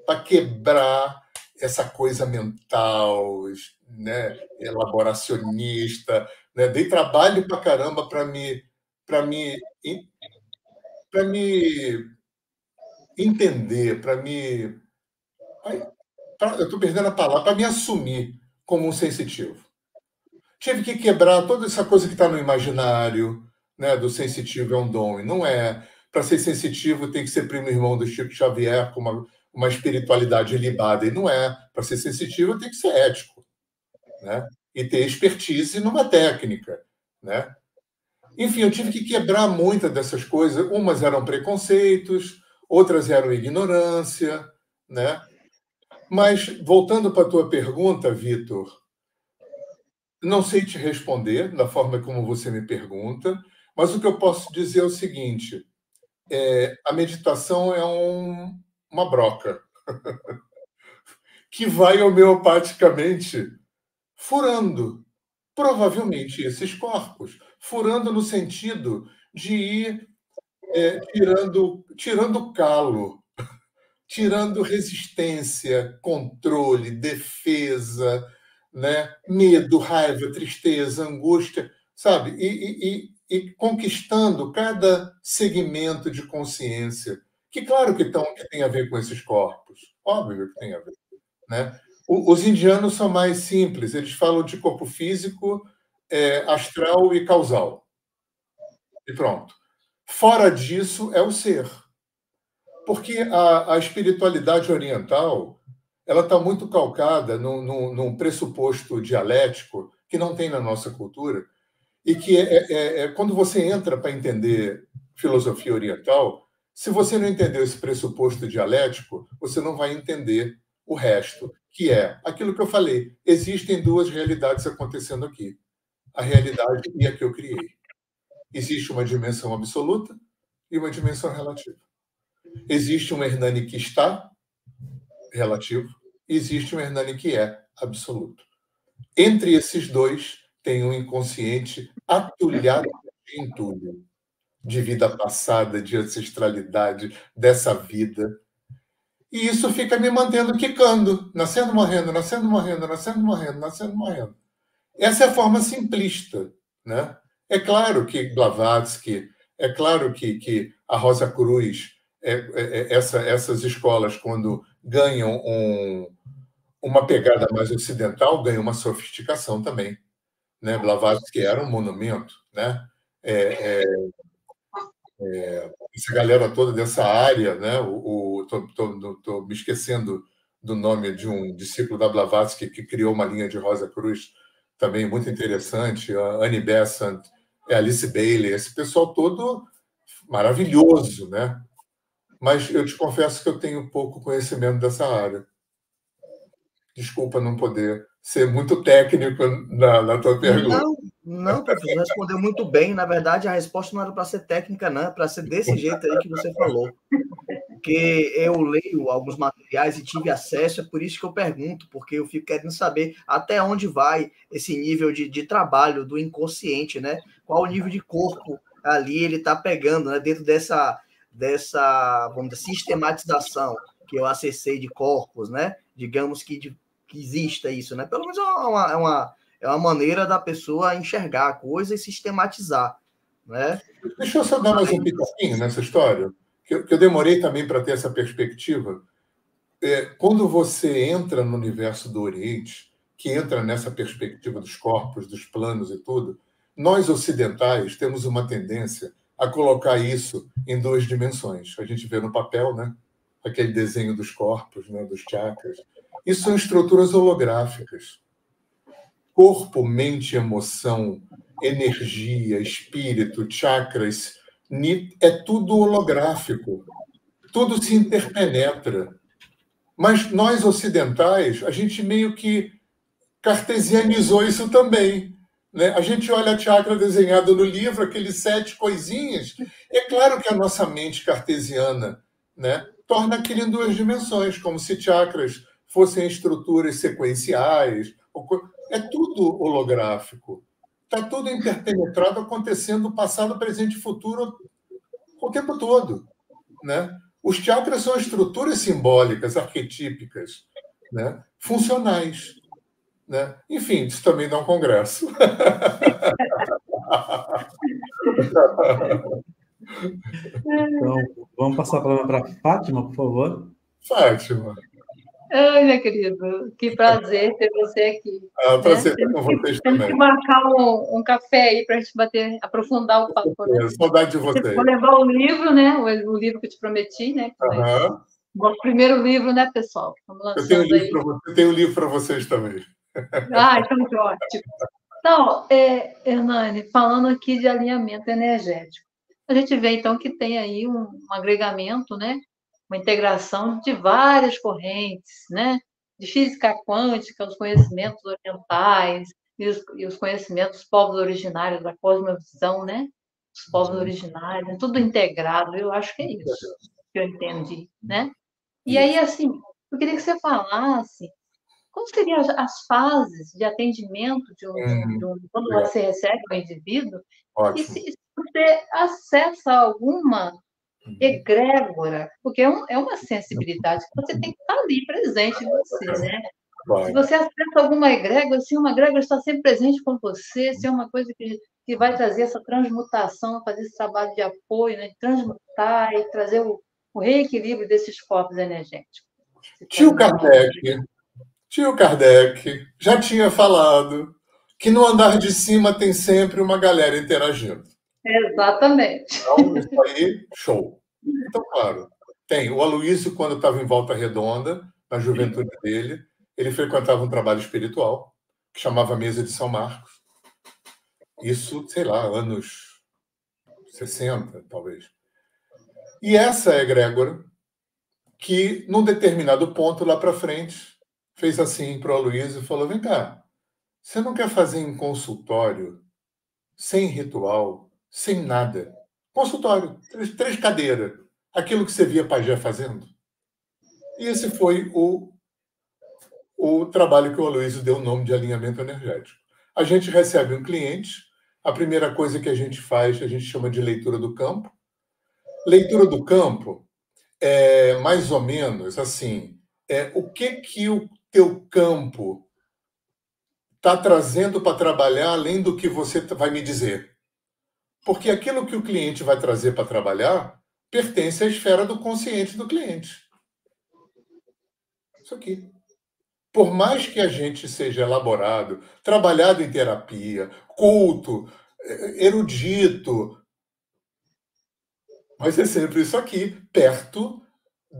para quebrar essa coisa mental, né, elaboracionista, né? Dei trabalho para caramba para me para me entender, eu estou perdendo a palavra, para me assumir como um sensitivo. Tive que quebrar toda essa coisa que está no imaginário, né, do sensitivo é um dom, e não é. Para ser sensitivo tem que ser primo irmão do Chico Xavier com uma espiritualidade ilibada, e não é. Para ser sensitivo tem que ser ético, né, e ter expertise numa técnica, né. Enfim, eu tive que quebrar muitas dessas coisas. Umas eram preconceitos, outras eram ignorância, né. Mas, voltando para a tua pergunta, Vitor, não sei te responder da forma como você me pergunta, mas o que eu posso dizer é o seguinte: a meditação é uma broca que vai homeopaticamente furando, provavelmente, esses corpos, furando no sentido de ir tirando calo, tirando resistência, controle, defesa, né? Medo, raiva, tristeza, angústia, sabe? E conquistando cada segmento de consciência, que claro que tem a ver com esses corpos, óbvio que tem a ver, né? Os indianos são mais simples, eles falam de corpo físico, astral e causal. E pronto. Fora disso é o ser. Porque a espiritualidade oriental ela está muito calcada num pressuposto dialético que não tem na nossa cultura, e que quando você entra para entender filosofia oriental, se você não entender esse pressuposto dialético, você não vai entender o resto, que é aquilo que eu falei. Existem duas realidades acontecendo aqui. A realidade e a que eu criei. Existe uma dimensão absoluta e uma dimensão relativa. Existe um Hernani que está relativo, e existe um Hernani que é absoluto. Entre esses dois, tem um inconsciente atulhado de entulho, de vida passada, de ancestralidade, dessa vida. E isso fica me mantendo quicando, nascendo, morrendo, nascendo, morrendo, nascendo, morrendo, nascendo, morrendo. Essa é a forma simplista, né? É claro que Blavatsky, é claro que a Rosa Cruz, essas escolas, quando ganham uma pegada mais ocidental, ganham uma sofisticação também, né? Blavatsky era um monumento, né? Essa galera toda dessa área, né? Estou me esquecendo do nome de um discípulo da Blavatsky que criou uma linha de Rosa Cruz também muito interessante, a Annie Besant, Alice Bailey, esse pessoal todo maravilhoso, né? Mas eu te confesso que eu tenho pouco conhecimento dessa área. Desculpa não poder ser muito técnico na tua pergunta. Não, professor, respondeu muito bem. Na verdade, a resposta não era para ser técnica, não, é para ser desse jeito aí que você falou. Porque eu leio alguns materiais e tive acesso, é por isso que eu pergunto, porque eu fico querendo saber até onde vai esse nível de trabalho do inconsciente, né? Qual o nível de corpo ali ele está pegando, né? Dentro dessa, vamos dizer, sistematização que eu acessei de corpos, né? Digamos que exista isso, né? Pelo menos é uma maneira da pessoa enxergar a coisa e sistematizar, né? Deixa eu só dar mais um pitaquinho nessa história, que eu demorei também para ter essa perspectiva. Quando você entra no universo do Oriente, que entra nessa perspectiva dos corpos, dos planos e tudo, nós ocidentais temos uma tendência a colocar isso em duas dimensões. A gente vê no papel, né? Aquele desenho dos corpos, né? Dos chakras. Isso são estruturas holográficas. Corpo, mente, emoção, energia, espírito, chakras, é tudo holográfico. Tudo se interpenetra. Mas nós, ocidentais, a gente meio que cartesianizou isso também, né? A gente olha a chakra desenhado no livro, aqueles 7 coisinhas. É claro que a nossa mente cartesiana, né, torna aquilo em 2 dimensões, como se chakras fossem estruturas sequenciais. É tudo holográfico. Está tudo interpenetrado, acontecendo passado, presente e futuro o tempo todo, né? Os chakras são estruturas simbólicas, arquetípicas, né? Funcionais, né? Enfim, isso também dá um congresso. Então, vamos passar a palavra para a Fátima, por favor. Fátima. Ai, meu querido, que prazer ter você aqui. Prazer estar com vocês também. Temos que marcar um café aí para a gente aprofundar o papo, né? Saudade de vocês. Vou levar o livro, né? O livro que eu te prometi, né? O primeiro livro, né, pessoal? Estamos lançando aí. Eu tenho um livro para vocês também. Então que ótimo. Então, Hernani, falando aqui de alinhamento energético, a gente vê, então, que tem aí um agregamento, né? Uma integração de várias correntes, né? De física quântica, os conhecimentos orientais e os conhecimentos dos povos originários, da cosmovisão, né? Os povos originários, tudo integrado. Eu acho que é isso que eu entendi, né? E aí, assim, eu queria que você falasse quais seriam as fases de atendimento quando você recebe um indivíduo. Ótimo. E se você acessa alguma egrégora, porque é uma sensibilidade que você tem que estar ali presente em você, né? Se você acessa alguma egrégora, se uma egrégora está sempre presente com você, se é uma coisa que vai trazer essa transmutação, fazer esse trabalho de apoio, né? De transmutar e trazer o reequilíbrio desses corpos energéticos. Tio Kardec já tinha falado que no andar de cima tem sempre uma galera interagindo. Exatamente. Então, isso aí, show. Então, claro, tem. O Aloysio, quando estava em Volta Redonda, na juventude dele, ele frequentava um trabalho espiritual que chamava Mesa de São Marcos. Isso, sei lá, anos 60, talvez. E essa egrégora, que, num determinado ponto lá para frente, fez assim para o Aloysio e falou: vem cá, você não quer fazer em consultório, sem ritual, sem nada? Consultório, 3 cadeiras, aquilo que você via Pajé fazendo. E esse foi o trabalho que o Aloysio deu o nome de alinhamento energético. A gente recebe um cliente, a primeira coisa que a gente faz, a gente chama de leitura do campo. Leitura do campo é mais ou menos assim, o que o teu campo está trazendo para trabalhar além do que você vai me dizer. Porque aquilo que o cliente vai trazer para trabalhar pertence à esfera do consciente do cliente. Isso aqui. Por mais que a gente seja elaborado, trabalhado em terapia, culto, erudito, vai ser sempre isso aqui, perto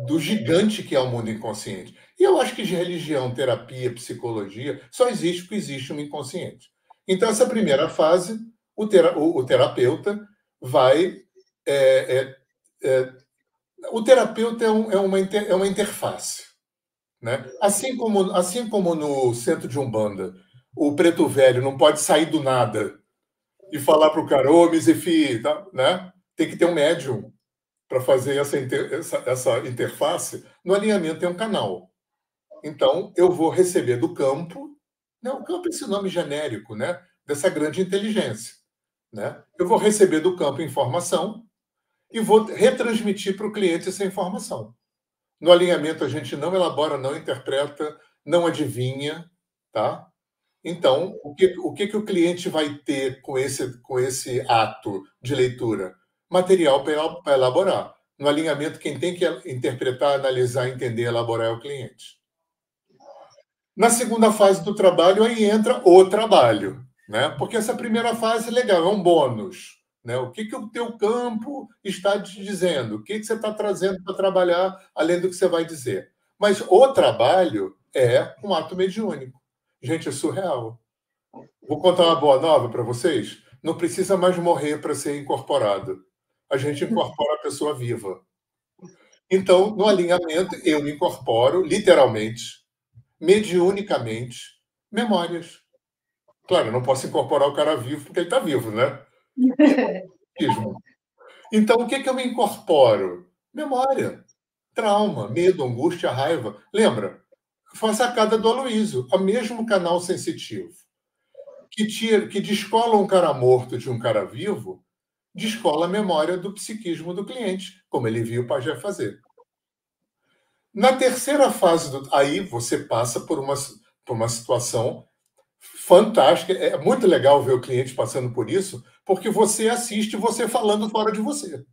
do gigante que é o mundo inconsciente. E eu acho que de religião, terapia, psicologia, só existe porque existe um inconsciente. Então, essa primeira fase, o terapeuta vai... o terapeuta é uma interface. Né? Assim como no centro de Umbanda, o preto velho não pode sair do nada e falar para o cara: ô, Misefi, tá? Né? Tem que ter um médium para fazer essa interface. No alinhamento tem um canal. Então, eu vou receber do campo, né? O campo é esse nome genérico, né? Dessa grande inteligência. Né? Eu vou receber do campo informação e vou retransmitir para o cliente essa informação. No alinhamento, a gente não elabora, não interpreta, não adivinha. Tá? Então, o que o cliente vai ter com esse ato de leitura? Material para elaborar. No alinhamento, quem tem que interpretar, analisar, entender, elaborar é o cliente. Na segunda fase do trabalho, aí entra o trabalho. Né? Porque essa primeira fase é legal, é um bônus. Né? O que o teu campo está te dizendo? O que você está trazendo para trabalhar, além do que você vai dizer? Mas o trabalho é um ato mediúnico. Gente, é surreal. Vou contar uma boa nova para vocês. Não precisa mais morrer para ser incorporado. A gente incorpora a pessoa viva. Então, no alinhamento, eu me incorporo, literalmente, mediunicamente, memórias. Claro, eu não posso incorporar o cara vivo porque ele está vivo, né? Então, o que eu me incorporo? Memória, trauma, medo, angústia, raiva. Lembra? Foi a sacada do Aloysio, o mesmo canal sensitivo. Que descola um cara morto de um cara vivo, descola a memória do psiquismo do cliente, como ele viu o Pajé fazer. Na terceira fase, aí você passa por uma situação fantástica. É muito legal ver o cliente passando por isso, porque você assiste você falando fora de você.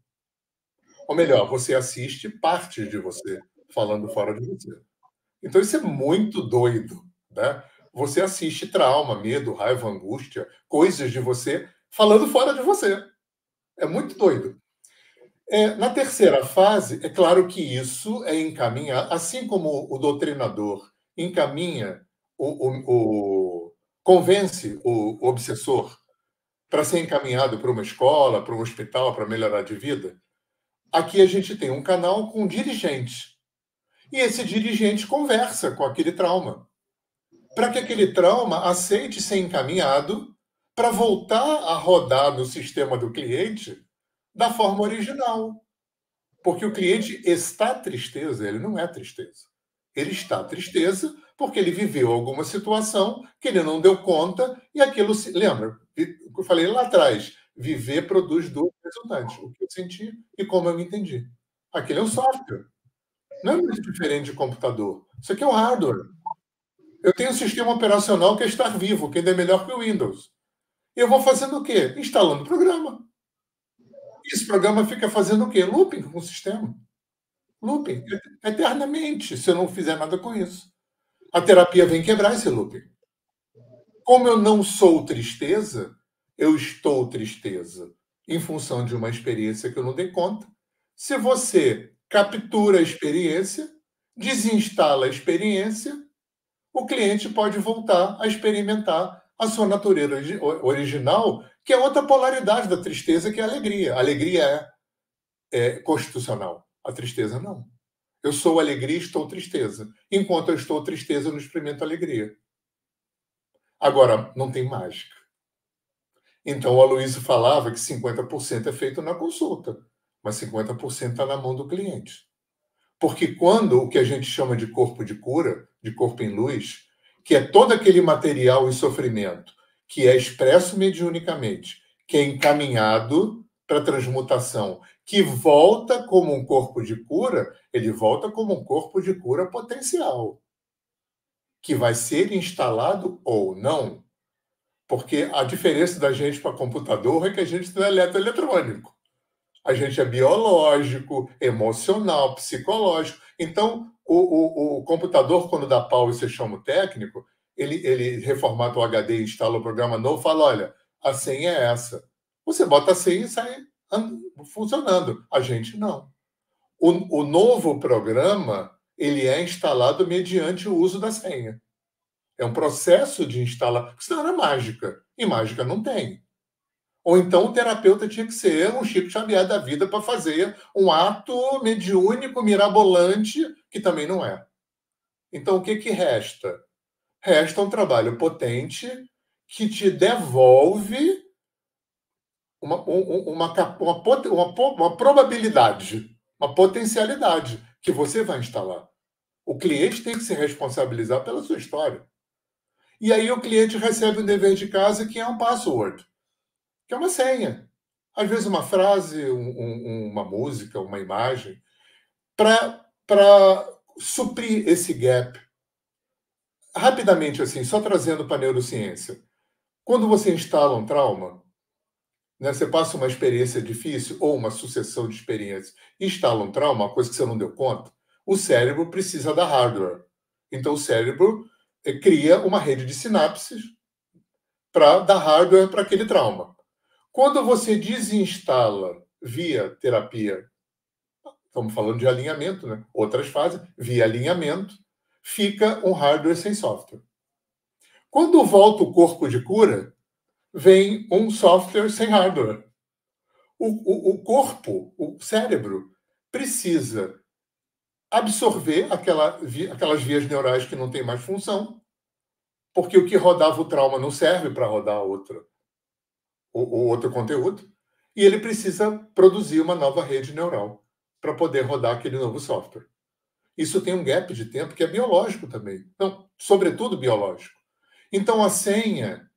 Ou melhor, você assiste partes de você falando fora de você. Então isso é muito doido, né? Você assiste trauma, medo, raiva, angústia, coisas de você falando fora de você. É muito doido. Na terceira fase, é claro que isso é encaminhar, assim como o doutrinador encaminha, convence o obsessor para ser encaminhado para uma escola, para um hospital, para melhorar de vida. Aqui a gente tem um canal com dirigente. E esse dirigente conversa com aquele trauma, para que aquele trauma aceite ser encaminhado para voltar a rodar no sistema do cliente da forma original. Porque o cliente está tristeza, ele não é tristeza. Ele está tristeza porque ele viveu alguma situação que ele não deu conta e aquilo se... Lembra? O que eu falei lá atrás. Viver produz duas resultantes. O que eu senti e como eu me entendi. Aquele é um software. Não é muito diferente de computador. Isso aqui é um hardware. Eu tenho um sistema operacional que é estar vivo, que ainda é melhor que o Windows. E eu vou fazendo o quê? Instalando o programa. E esse programa fica fazendo o quê? Looping com o sistema. Looping. Eternamente, se eu não fizer nada com isso. A terapia vem quebrar esse looping. Como eu não sou tristeza, eu estou tristeza em função de uma experiência que eu não dei conta. Se você captura a experiência, desinstala a experiência, o cliente pode voltar a experimentar a sua natureza original, que é outra polaridade da tristeza, que é a alegria. A alegria é constitucional. A tristeza não. Eu sou alegria e estou tristeza. Enquanto eu estou tristeza, eu não experimento alegria. Agora, não tem mágica. Então, o Aloysio falava que 50% é feito na consulta, mas 50% está na mão do cliente. Porque quando o que a gente chama de corpo de cura, de corpo em luz, que é todo aquele material em sofrimento, que é expresso mediunicamente, que é encaminhado para transmutação, que volta como um corpo de cura, ele volta como um corpo de cura potencial, que vai ser instalado ou não. Porque a diferença da gente para computador é que a gente não é eletroeletrônico. A gente é biológico, emocional, psicológico. Então, o computador, quando dá pau e você chama o técnico, ele reformata o HD e instala o programa novo e fala, olha, a senha é essa. Você bota a senha e sai funcionando. A gente não. O novo programa, ele é instalado mediante o uso da senha. É um processo de instalar. Senão era mágica. E mágica não tem. Ou então o terapeuta tinha que ser um Chico Xavier da vida para fazer um ato mediúnico, mirabolante, que também não é. Então, o que resta? Resta um trabalho potente que te devolve uma probabilidade, uma potencialidade que você vai instalar. O cliente tem que se responsabilizar pela sua história. E aí o cliente recebe um dever de casa que é um password, que é uma senha. Às vezes uma frase, uma música, uma imagem, para suprir esse gap. Rapidamente, assim, só trazendo para a neurociência. Quando você instala um trauma, né, você passa uma experiência difícil ou uma sucessão de experiências, instala um trauma, uma coisa que você não deu conta, o cérebro precisa da hardware. Então, o cérebro cria uma rede de sinapses para dar hardware para aquele trauma. Quando você desinstala via terapia, estamos falando de alinhamento, né? Outras fases, via alinhamento, fica um hardware sem software. Quando volta o corpo de cura, vem um software sem hardware. O corpo, o cérebro, precisa absorver aquelas vias neurais que não têm mais função, porque o que rodava o trauma não serve para rodar o outro conteúdo, e ele precisa produzir uma nova rede neural para poder rodar aquele novo software. Isso tem um gap de tempo que é biológico também. Então, sobretudo biológico. Então, a senha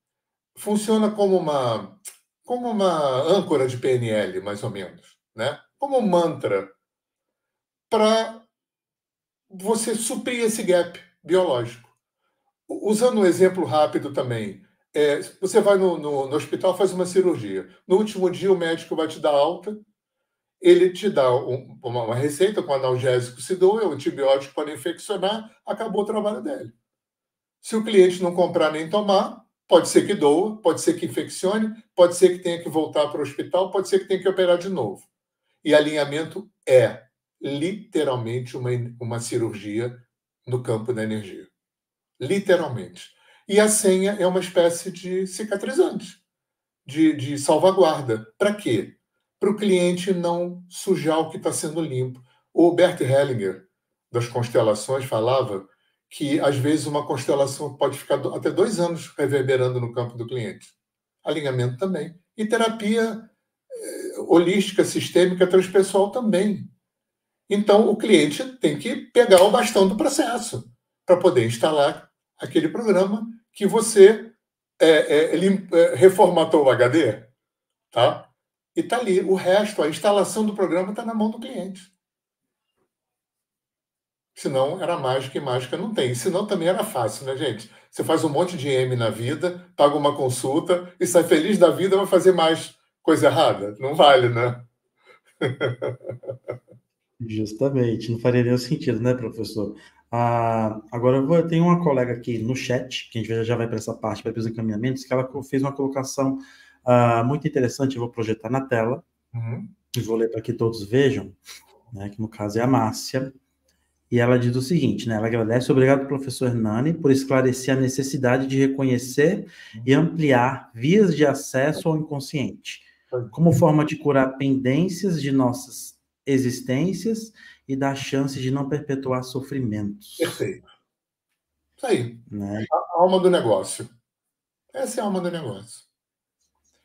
funciona como uma âncora de PNL, mais ou menos, né? Como um mantra para você suprir esse gap biológico. Usando um exemplo rápido também, você vai no hospital, faz uma cirurgia. No último dia, o médico vai te dar alta, ele te dá uma receita com analgésico, se doa, antibiótico para infeccionar, acabou o trabalho dele. Se o cliente não comprar nem tomar, pode ser que doa, pode ser que infeccione, pode ser que tenha que voltar para o hospital, pode ser que tenha que operar de novo. E alinhamento é literalmente uma cirurgia no campo da energia. Literalmente. E a senha é uma espécie de cicatrizante, de salvaguarda. Para quê? Para o cliente não sujar o que está sendo limpo. O Bert Hellinger, das constelações, falava que, às vezes, uma constelação pode ficar até 2 anos reverberando no campo do cliente. Alinhamento também. E terapia holística, sistêmica, transpessoal também. Então, o cliente tem que pegar o bastão do processo para poder instalar aquele programa que você reformatou o HD, tá? E está ali. O resto, a instalação do programa está na mão do cliente. Senão era mágica, e mágica não tem. Senão também era fácil, né, gente? Você faz um monte de M na vida, paga uma consulta e sai feliz da vida, vai fazer mais coisa errada? Não vale, né? Justamente, não faria nenhum sentido, né, professor? Agora, eu tenho uma colega aqui no chat, que a gente já vai para essa parte, vai para os encaminhamentos, que ela fez uma colocação muito interessante, eu vou projetar na tela, e vou ler para que todos vejam, né, que no caso é a Márcia, e ela diz o seguinte, né, ela agradece: obrigado, professor Hernani, por esclarecer a necessidade de reconhecer e ampliar vias de acesso ao inconsciente, como forma de curar pendências de nossas existências e dar chance de não perpetuar sofrimentos. Perfeito. Isso aí. Né? A alma do negócio. Essa é a alma do negócio.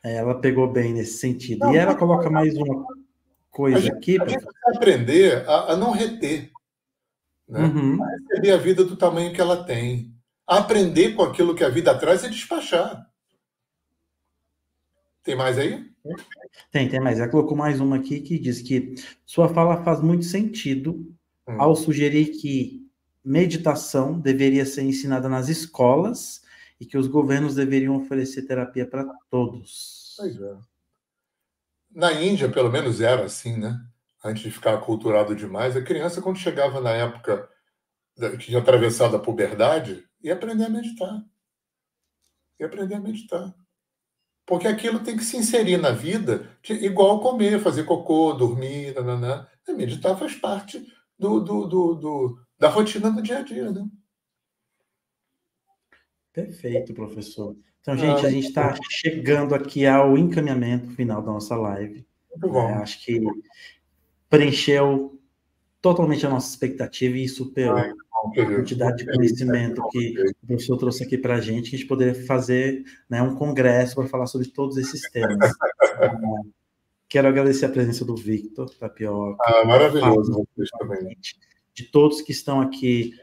Ela pegou bem nesse sentido. E ela coloca mais uma coisa aqui. A gente vai aprender a não reter. Né? A receber a vida do tamanho que ela tem. A aprender com aquilo que a vida traz e despachar. Tem mais aí? Tem mais. Ela colocou mais uma aqui que diz que sua fala faz muito sentido ao sugerir que meditação deveria ser ensinada nas escolas e que os governos deveriam oferecer terapia para todos. Pois é. Na Índia, pelo menos, era assim, né? Antes de ficar aculturado demais, a criança, quando chegava na época que tinha atravessado a puberdade, ia aprender a meditar. Ia aprender a meditar. Porque aquilo tem que se inserir na vida, igual comer, fazer cocô, dormir, nananã. Meditar faz parte da rotina do dia a dia, né? Perfeito, professor. Então, gente, a gente está chegando aqui ao encaminhamento final da nossa live. Muito bom. Acho que preencheu totalmente a nossa expectativa e superou a quantidade de conhecimento que o professor trouxe aqui para a gente poderia fazer, né, um congresso para falar sobre todos esses temas. Quero agradecer a presença do Victor Tapioca. Maravilhoso. Também. De todos que estão aqui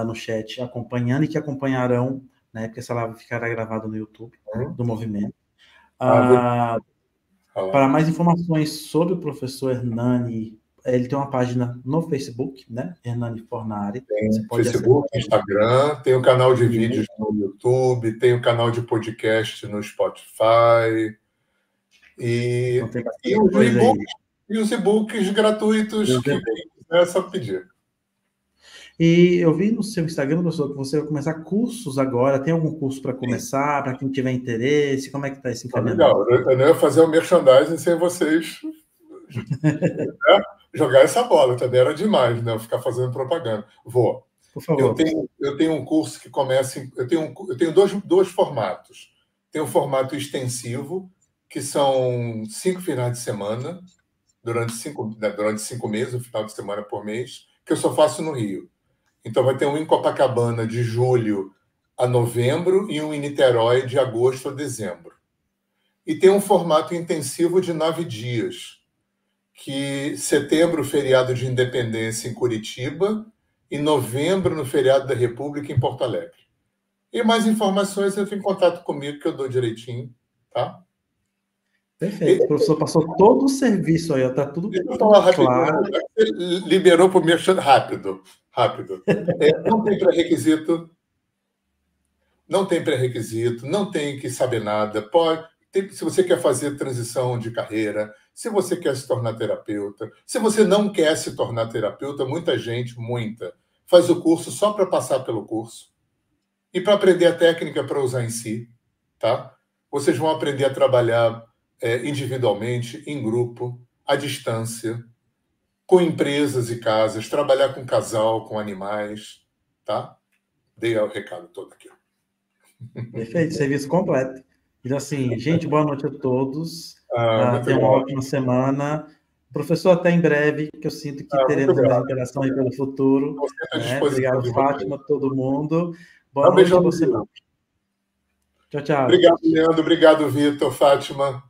no chat acompanhando e que acompanharão, né, porque essa live ficará gravada no YouTube do Movimento. Para mais informações sobre o professor Hernani, ele tem uma página no Facebook, né? Hernani Fornari. Tem Facebook, Instagram, tem o canal de vídeos no YouTube, tem o canal de podcast no Spotify. E os e-books gratuitos, que é só pedir. E eu vi no seu Instagram, professor, que você vai começar cursos agora. Tem algum curso para começar, para quem tiver interesse? Como é que está esse encaminhamento? Legal, eu não ia fazer o merchandising sem vocês jogar essa bola, também era demais, né? Eu ficar fazendo propaganda. Vou. Por favor. Eu tenho um curso que começa... Eu tenho dois formatos. Tem um formato extensivo, que são 5 finais de semana, durante 5 meses, um final de semana por mês, que eu só faço no Rio. Então, vai ter um em Copacabana de julho a novembro e um em Niterói de agosto a dezembro. E tem um formato intensivo de 9 dias, que setembro, feriado de Independência em Curitiba, e novembro, no feriado da República, em Porto Alegre. E mais informações, entra em contato comigo, que eu dou direitinho, tá? Perfeito. O professor passou todo o serviço aí, está tudo claro. Liberou para o merchan rápido. Não tem pré-requisito. não tem pré-requisito, não tem que saber nada. Se você quer fazer transição de carreira, se você quer se tornar terapeuta, se você não quer se tornar terapeuta, muita gente, faz o curso só para passar pelo curso e para aprender a técnica para usar em si, tá? Vocês vão aprender a trabalhar individualmente, em grupo, à distância, com empresas e casas, trabalhar com casal, com animais, tá? Dei o recado todo aqui. Perfeito, serviço completo. Então, assim, gente, boa noite a todos. Muito Tenham uma bom. ótima semana. Professor, até em breve, que eu sinto que teremos mais interação aí pelo futuro. Obrigado, Fátima, todo mundo. Boa noite a você. Tchau, tchau. Obrigado, Leandro. Obrigado, Vitor, Fátima.